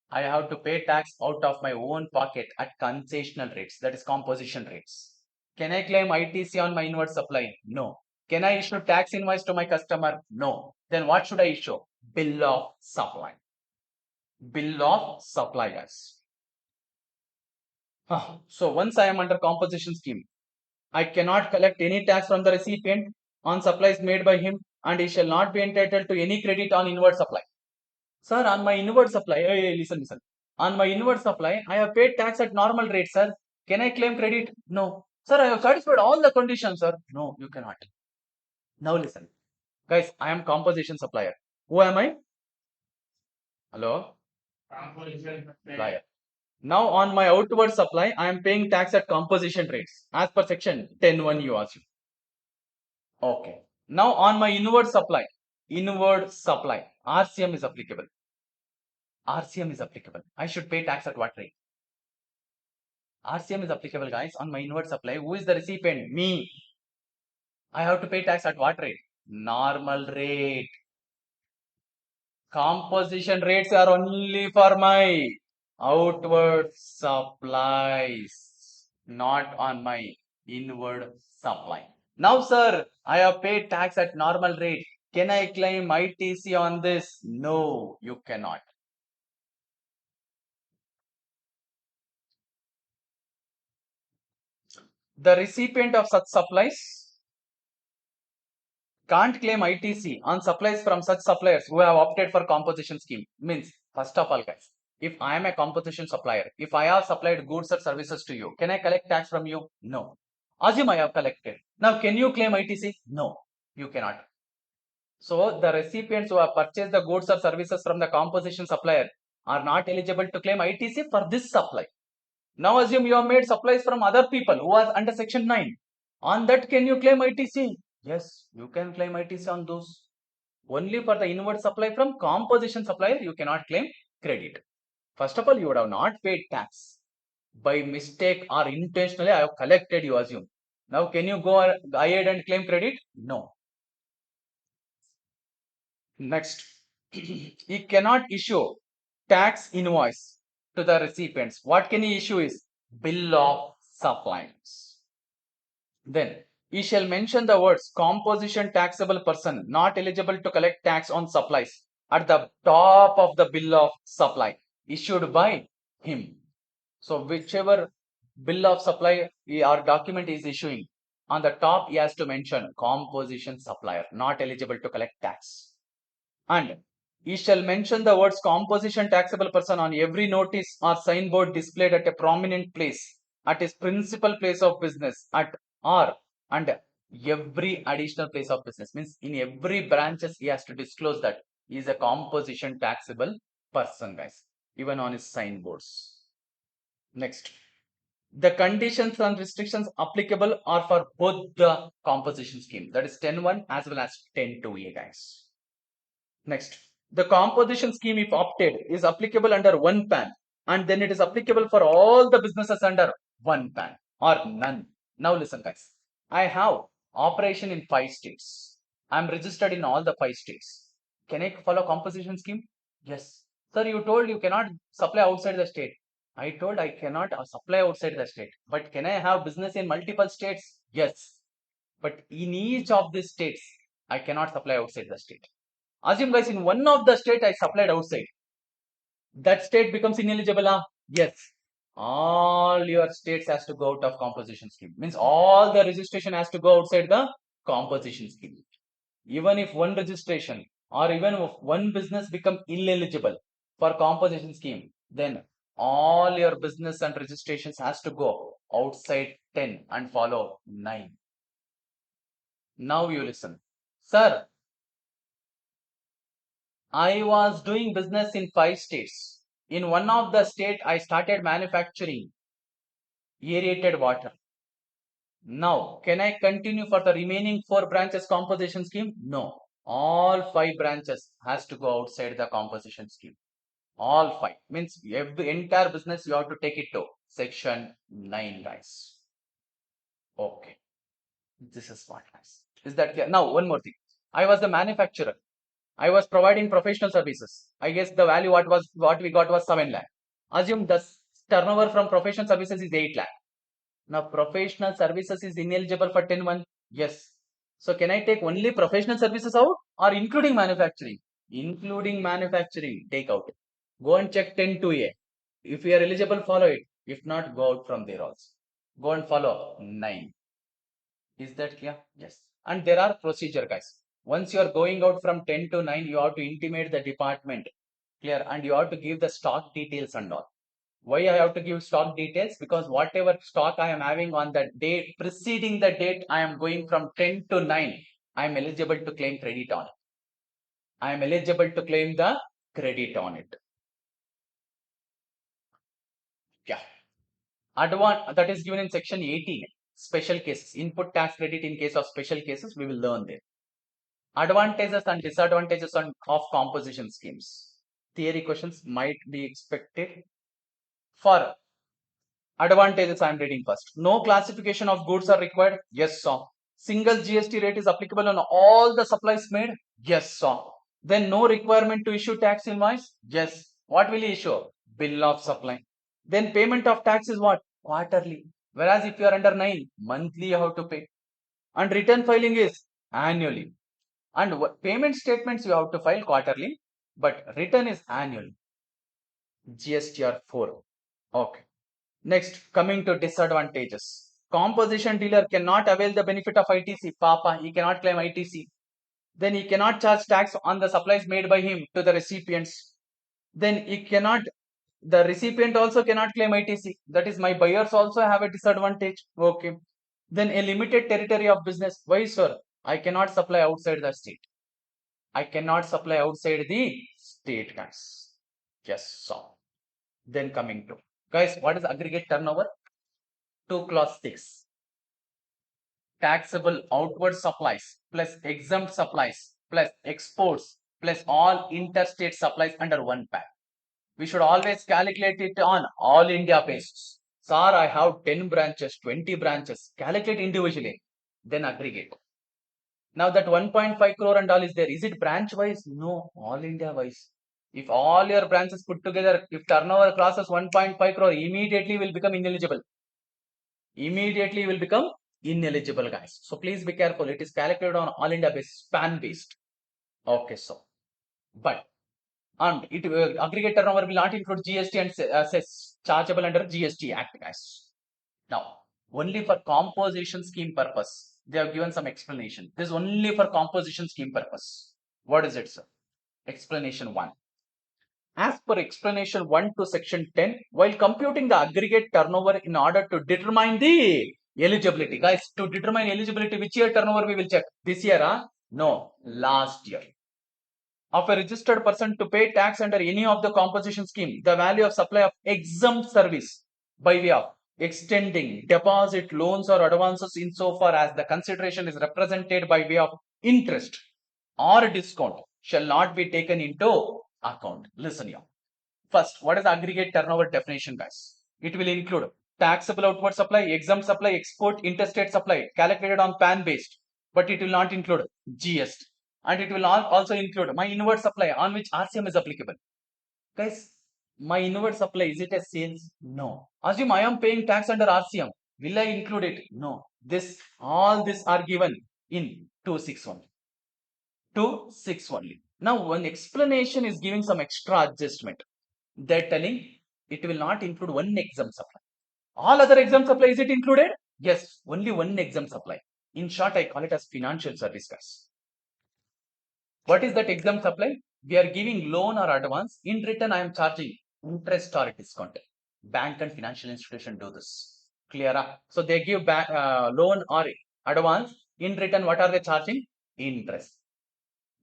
I have to pay tax out of my own pocket at concessional rates, that is composition rates. Can I claim ITC on my inward supply? No. Can I issue tax invoice to my customer? No. Then what should I issue? Bill of supply. Bill of supply, guys. So once I am under composition scheme, I cannot collect any tax from the recipient on supplies made by him, and he shall not be entitled to any credit on inward supply. Sir, on my inward supply, hey, listen. On my inward supply, I have paid tax at normal rate, sir. Can I claim credit? No. Sir, I have satisfied all the conditions, sir. No, you cannot. Now listen. Guys, I am composition supplier. Who am I? Hello? Composition supplier. Now on my outward supply, I am paying tax at composition rates as per section 10(1) you asked. Okay. Now on my inward supply, RCM is applicable. RCM is applicable. I should pay tax at what rate? RCM is applicable, guys, on my inward supply. Who is the recipient? Me. I have to pay tax at what rate? Normal rate. Composition rates are only for my outward supplies, not on my inward supply. Now, sir, I have paid tax at normal rate. Can I claim ITC on this? No, you cannot. The recipient of such supplies can't claim ITC on supplies from such suppliers who have opted for composition scheme. Means, first of all, guys, if I am a composition supplier, if I have supplied goods or services to you, can I collect tax from you? No. Assume I have collected. Now, can you claim ITC? No, you cannot. So, the recipients who have purchased the goods or services from the composition supplier are not eligible to claim ITC for this supply. Now, assume you have made supplies from other people who are under section 9. On that, can you claim ITC? Yes, you can claim ITC on those. Only for the inward supply from composition supplier, you cannot claim credit. First of all, you would have not paid tax. By mistake or intentionally, I have collected, you assume. Now, can you go ahead and claim credit? No. Next, he cannot issue tax invoice to the recipients. What can he issue is bill of supplies. Then, he shall mention the words composition taxable person not eligible to collect tax on supplies at the top of the bill of supply issued by him. So whichever bill of supply or document is issuing, on the top he has to mention composition supplier not eligible to collect tax. And he shall mention the words composition taxable person on every notice or signboard displayed at a prominent place at his principal place of business at or and every additional place of business. Means in every branches he has to disclose that he is a composition taxable person, guys, even on his signboards. Next, the conditions and restrictions applicable are for both the composition scheme, that is 10(1) as well as 10(2)A, guys. Next, the composition scheme, if opted, is applicable under one PAN, and then it is applicable for all the businesses under one PAN or none. Now listen, guys. I have operation in 5 states. I am registered in all the 5 states. Can I follow composition scheme? Yes. Sir, you told you cannot supply outside the state. I told I cannot supply outside the state. But can I have business in multiple states? Yes. But in each of these states, I cannot supply outside the state. Assume, guys, in one of the state I supplied outside. That state becomes ineligible. Yes. All your states has to go out of composition scheme. Means all the registration has to go outside the composition scheme. Even if one registration or even if one business become ineligible for composition scheme, then all your business and registrations has to go outside 10 and follow 9. Now you listen. Sir, I was doing business in 5 states. In one of the state, I started manufacturing aerated water. Now, can I continue for the remaining 4 branches composition scheme? No. All 5 branches has to go outside the composition scheme. All 5. Means every entire business you have to take it to section 9, guys. Okay. This is what, guys. Is that clear? Now, one more thing. I was the manufacturer. I was providing professional services. I guess the value what we got was 7 lakh. Assume the turnover from professional services is 8 lakh. Now professional services is ineligible for 10(1). Yes. So can I take only professional services out or including manufacturing? Including manufacturing, take out. Go and check 10(2)(a). If you are eligible, follow it. If not, go out from there also. Go and follow 9. Is that clear? Yes. And there are procedure, guys. Once you are going out from 10 to 9, you have to intimate the department. Clear? And you have to give the stock details and all. Why I have to give stock details? Because whatever stock I am having on the date preceding the date I am going from 10 to 9, I am eligible to claim credit on it. I am eligible to claim the credit on it. Yeah. Advance that is given in section 18. Special cases, input tax credit in case of special cases, we will learn there. Advantages and disadvantages of composition schemes. Theory questions might be expected. For advantages, I am reading first. No classification of goods are required. Yes, sir. Single GST rate is applicable on all the supplies made. Yes, sir. Then no requirement to issue tax invoice. Yes. What will you issue? Bill of supply. Then payment of tax is what? Quarterly. Whereas if you are under 9, monthly you have to pay. And return filing is annually. And payment statements you have to file quarterly, but return is annually. GSTR 4. Okay. Next, coming to disadvantages. Composition dealer cannot avail the benefit of ITC. Papa, he cannot claim ITC. Then he cannot charge tax on the supplies made by him to the recipients. Then he cannot, the recipient also cannot claim ITC. That is, my buyers also have a disadvantage. Okay. Then a limited territory of business. Why, sir? I cannot supply outside the state. I cannot supply outside the state, guys. Yes, so. Then coming to, guys, what is aggregate turnover? 2 clause 6. Taxable outward supplies plus exempt supplies plus exports plus all interstate supplies under one pack. We should always calculate it on all India basis. Sir, I have 10 branches, 20 branches. Calculate individually, then aggregate. Now that 1.5 crore and all is there. Is it branch wise? No, all India wise. If all your branches put together, if turnover crosses 1.5 crore, immediately will become ineligible. Immediately will become ineligible, guys. So please be careful. It is calculated on all India basis, PAN based. Okay, so but and it aggregate turnover will not include GST and cess chargeable under GST Act, guys. Now, only for composition scheme purpose, they have given some explanation. This is only for composition scheme purpose. What is it, sir? Explanation 1. As per explanation 1 to section 10, while computing the aggregate turnover in order to determine the eligibility. Guys, to determine eligibility, which year turnover we will check? This year, huh? No, last year. Of a registered person to pay tax under any of the composition scheme, the value of supply of exempt service by way of extending deposit, loans or advances insofar as the consideration is represented by way of interest or discount shall not be taken into account. Listen here. First, what is aggregate turnover definition, guys? It will include taxable outward supply, exempt supply, export, interstate supply, calculated on PAN based, but it will not include GST. And it will also include my inward supply on which RCM is applicable. Guys, my inward supply, is it a sales? No. Assume I am paying tax under RCM. Will I include it? No. All this are given in 261. 2.6 only. Now, one explanation is giving some extra adjustment. They're telling it will not include one exempt supply. All other exempt supply, is it included? Yes, only one exempt supply. In short, I call it as financial service, guys. What is that exempt supply? We are giving loan or advance. In return, I am charging interest or discount. Bank and financial institution do this. Clear? So they give loan or advance. In return, what are they charging? Interest.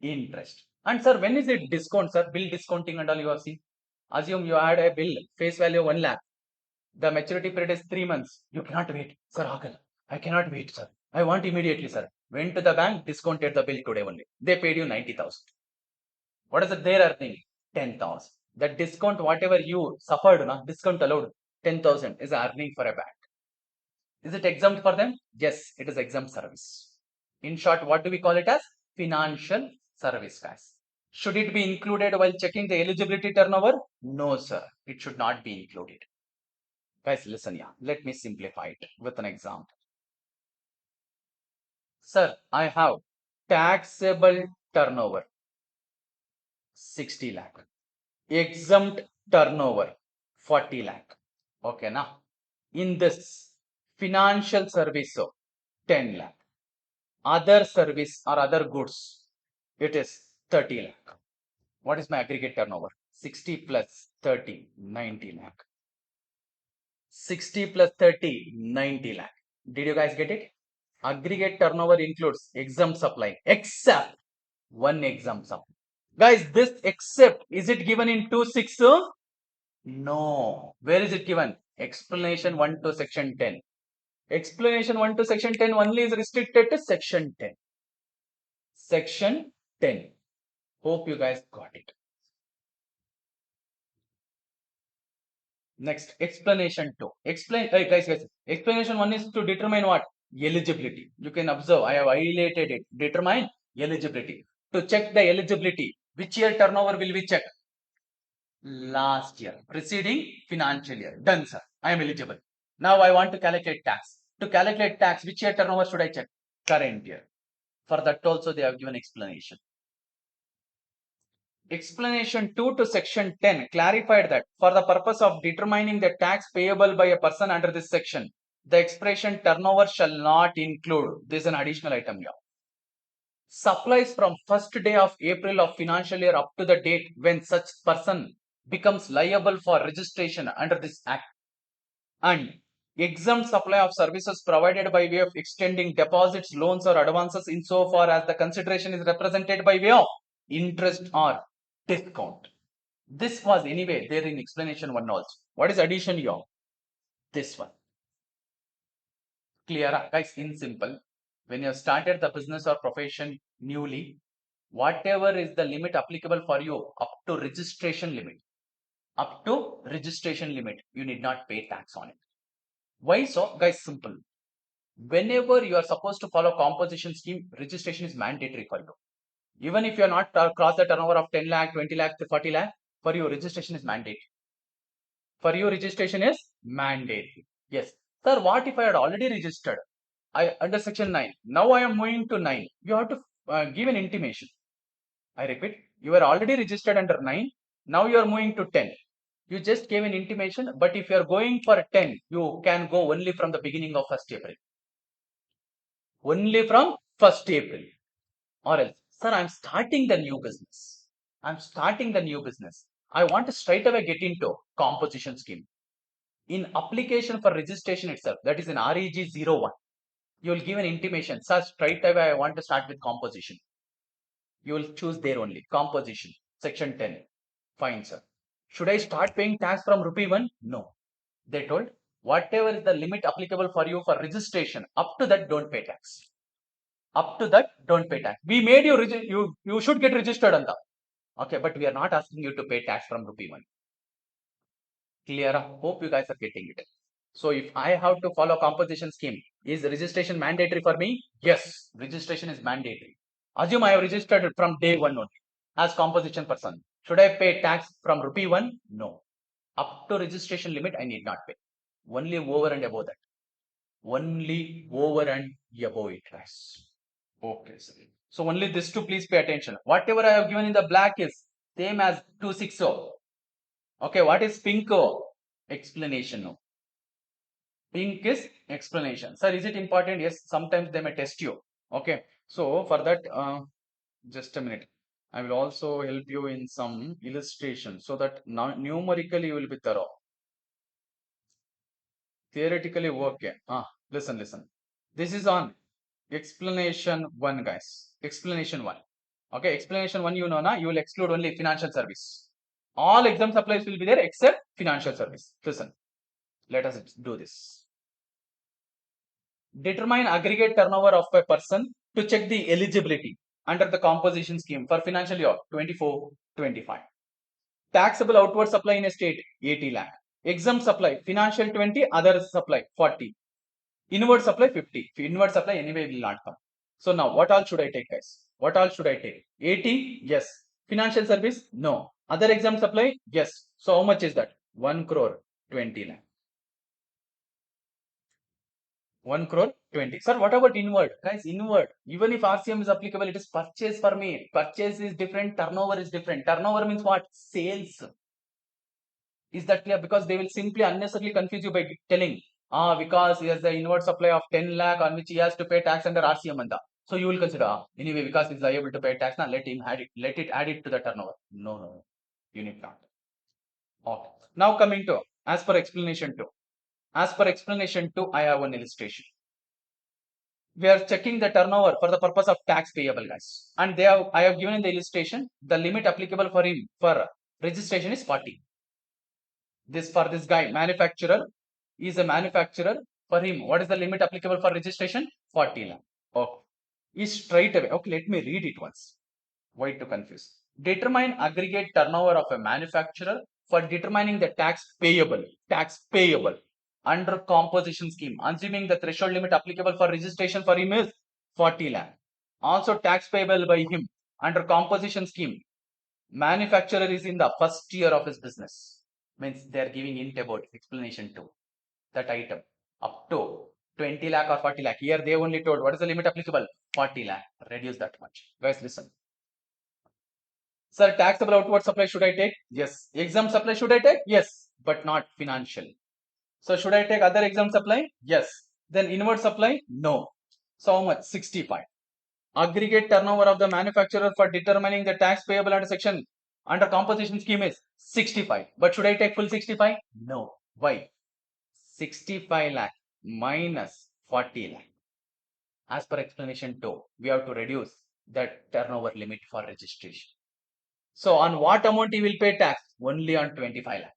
And sir, when is it discount, sir? Bill discounting and all you have seen. Assume you had a bill, face value 1 lakh. The maturity period is 3 months. You cannot wait. Sir, I cannot wait, sir. I want immediately, sir. Went to the bank, discounted the bill today only. They paid you 90,000. What is it they are earning? 10,000. The discount, whatever you suffered, discount allowed, 10,000 is earning for a bank. Is it exempt for them? Yes, it is exempt service. In short, what do we call it as? Financial service, guys. Should it be included while checking the eligibility turnover? No, sir. It should not be included. Guys, listen, yeah. Let me simplify it with an example. Sir, I have taxable turnover 60 lakh. Exempt turnover 40 lakh. Okay, now in this financial service, so 10 lakh. Other service or other goods, it is 30 lakh. What is my aggregate turnover? 60 plus 30, 90 lakh. 60 plus 30, 90 lakh. Did you guys get it? Aggregate turnover includes exempt supply, except one exempt supply. Guys, this except, is it given in 2.6? No. Where is it given? Explanation 1 to section 10. Explanation 1 to section 10 only is restricted to section 10. Section 10. Hope you guys got it. Next, explanation 2. Guys, explanation 1 is to determine what? Eligibility. You can observe, I have highlighted it. Determine eligibility. To check the eligibility, which year turnover will we check? Last year, preceding financial year. Done, sir. I am eligible. Now I want to calculate tax. To calculate tax, which year turnover should I check? Current year. For that also they have given explanation. Explanation 2 to section 10 clarified that for the purpose of determining the tax payable by a person under this section, the expression turnover shall not include, this is an additional item here, supplies from first day of April of financial year up to the date when such person becomes liable for registration under this act, and exempt supply of services provided by way of extending deposits, loans or advances insofar as the consideration is represented by way of interest or discount. This was anyway there in explanation 1 also. What is addition here? This one. Clear, guys? In simple, when you have started the business or profession newly, whatever is the limit applicable for you up to registration limit, you need not pay tax on it. Why so? Guys, simple. Whenever you are supposed to follow composition scheme, registration is mandatory for you. Even if you are not cross the turnover of 10 lakh, 20 lakh, 40 lakh, for you registration is mandatory. For you registration is mandatory. Yes. Sir, what if I had already registered? I under section 9. Now I am moving to 9. You have to give an intimation. I repeat, you are already registered under 9. Now you are moving to 10. You just gave an intimation, but if you are going for 10, you can go only from the beginning of 1st April. Only from 1st April. Or else, sir, I'm starting the new business. I want to straight away get into composition scheme. In application for registration itself, that is in REG 01, you will give an intimation, sir, straight away I want to start with composition. You will choose there only, composition, section 10. Fine, sir. Should I start paying tax from rupee 1? No. They told, whatever is the limit applicable for you for registration, up to that don't pay tax. Up to that don't pay tax. We made you should get registered on that. Okay, but we are not asking you to pay tax from rupee 1. Clear? Hope you guys are getting it. So if I have to follow composition scheme, is registration mandatory for me? Yes, registration is mandatory. Assume I have registered from day 1 only as composition person. Should I pay tax from rupee 1? No. Up to registration limit, I need not pay. Only over and above that. Only over and above it, guys. Okay, sir. So only this two, please pay attention. Whatever I have given in the black is same as 260. Okay, what is pink? Explanation. Pink is explanation. Sir, is it important? Yes, sometimes they may test you. Okay, so for that, just a minute. I will also help you in some illustration so that numerically you will be thorough. Theoretically, okay. Listen. This is on explanation 1, guys. Explanation 1. Okay, explanation 1, you know, na, you will exclude only financial service. All exempt supplies will be there except financial service. Listen, let us do this. Determine aggregate turnover of a person to check the eligibility under the composition scheme for financial year 24-25. Taxable outward supply in a state 80 lakh. Exempt supply financial 20, other supply 40. Inward supply 50. Inward supply anyway will not come. So now what all should I take, guys? What all should I take? 80? Yes. Financial service? No. Other exempt supply? Yes. So how much is that? 1 crore 20 lakh. 1 crore 20. Sir, what about inward? Guys, inward. Even if RCM is applicable, it is purchase for me. Purchase is different, turnover is different. Turnover means what? Sales. Is that clear? Because they will simply unnecessarily confuse you by telling, because he has the inward supply of 10 lakh on which he has to pay tax under RCM and so you will consider, anyway, because he's liable to pay tax, now let him add it, let it add it to the turnover. No, no, you need not. Okay. Now coming to, as per explanation 2. As per explanation 2, I have one illustration. We are checking the turnover for the purpose of tax payable, guys. And I have given in the illustration, the limit applicable for him for registration is 40. This for this guy, manufacturer, is a manufacturer. For him, what is the limit applicable for registration? 40 lakh. Okay. Is straight away. Okay, let me read it once. Why to confuse? Determine aggregate turnover of a manufacturer for determining the tax payable. Tax payable under composition scheme, assuming the threshold limit applicable for registration for him is 40 lakh. Also tax payable by him under composition scheme. Manufacturer is in the first year of his business. Means they are giving int about explanation 2. That item up to 20 lakh or 40 lakh. Here they only told what is the limit applicable? 40 lakh. Reduce that much. Guys, listen. Sir, taxable outward supply should I take? Yes. Exempt supply should I take? Yes. But not financial. So should I take other exempt supply? Yes. Then inward supply? No. So how much? 65. Aggregate turnover of the manufacturer for determining the tax payable under section under composition scheme is 65. But should I take full 65? No. Why? 65 lakh minus 40 lakh. As per explanation 2, we have to reduce the turnover limit for registration. So on what amount he will pay tax? Only on 25 lakh.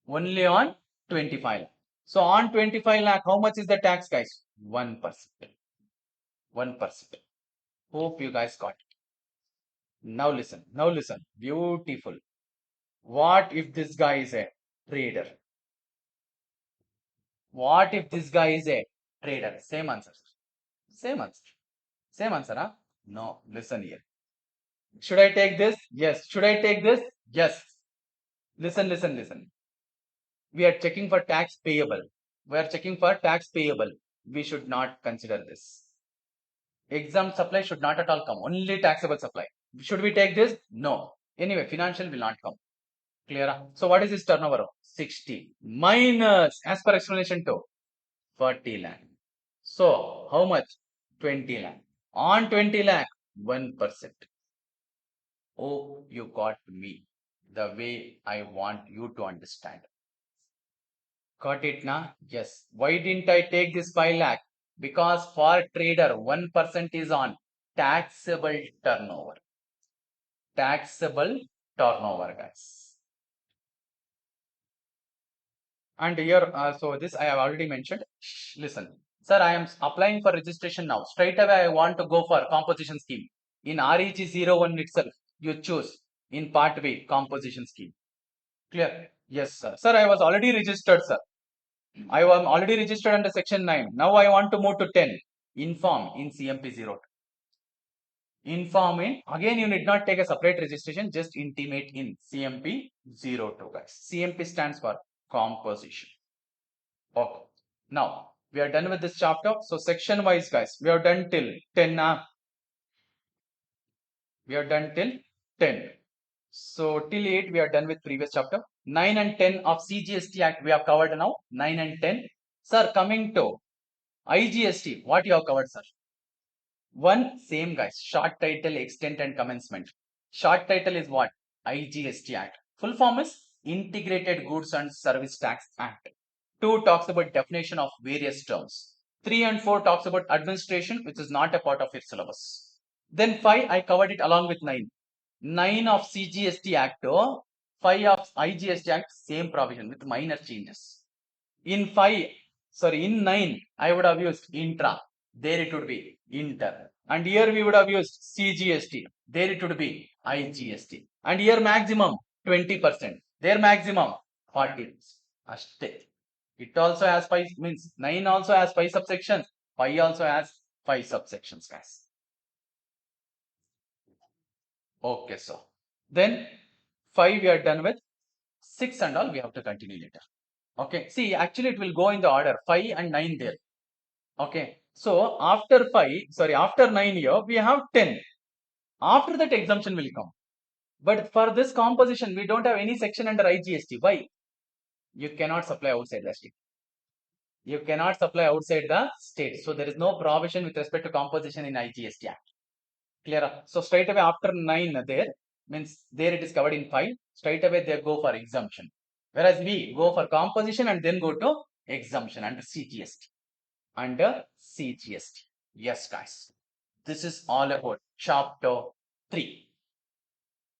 Only on 25 lakh. So on 25 lakh, how much is the tax, guys? 1%. 1%. Hope you guys got it. Now listen. Now listen. Beautiful. What if this guy is a trader? What if this guy is a trader? Same answer. Same answer. Same answer, huh? No. Listen here. Should I take this? Yes. Should I take this? Yes. Listen, listen, listen. We are checking for tax payable. We are checking for tax payable. We should not consider this. Exempt supply should not at all come. Only taxable supply. Should we take this? No. Anyway, financial will not come. Clear? So what is this turnover? 60 minus, as per explanation 2, 40 lakh. So how much? 20 lakh. On 20 lakh, 1%. Oh, you got me the way I want you to understand. Got it now? Yes. Why didn't I take this 5 lakh? Because for trader, 1% is on taxable turnover. Taxable turnover, guys. And here, so this I have already mentioned. Listen, sir, I am applying for registration now. Straight away, I want to go for composition scheme. In REG 01 itself, you choose in part B, composition scheme. Clear? Yes, sir. Sir, I was already registered, sir. I am already registered under section 9. Now I want to move to 10. Inform in CMP 02. Inform in, again you need not take a separate registration, just intimate in CMP 02, guys. CMP stands for composition. Okay. Now we are done with this chapter. So section wise, guys, we are done till 10. We are done till 10. So till 8 we are done with previous chapter. 9 and 10 of CGST Act we have covered now. 9 and 10. Sir, coming to IGST, what you have covered, sir? One same, guys, short title, extent and commencement. Short title is what? IGST Act. Full form is Integrated Goods and Service Tax Act. 2 talks about definition of various terms. 3 and 4 talks about administration, which is not a part of your syllabus. Then 5 I covered it along with 9. 9 of CGST Act, 5 of IGST Act, same provision with minor changes. In 5, sorry, in 9, I would have used intra. There it would be inter. And here we would have used CGST. There it would be IGST. And here maximum 20%. There maximum 40%. Ashte. It also has 5, means 9 also has 5 subsections. 5 also has 5 subsections, guys. Okay, so then 5 we are done with. 6 and all we have to continue later. Okay, see, actually it will go in the order 5 and 9 there. Okay. So after 9 year, we have 10. After that exemption will come. But for this composition, we don't have any section under IGST. Why? You cannot supply outside the state. You cannot supply outside the state. So there is no provision with respect to composition in IGST Act. Clear? So straight away after 9 there, means there it is covered in 5. Straight away they go for exemption. Whereas we go for composition and then go to exemption under CGST. Under CGST. Yes, guys. This is all about chapter 3.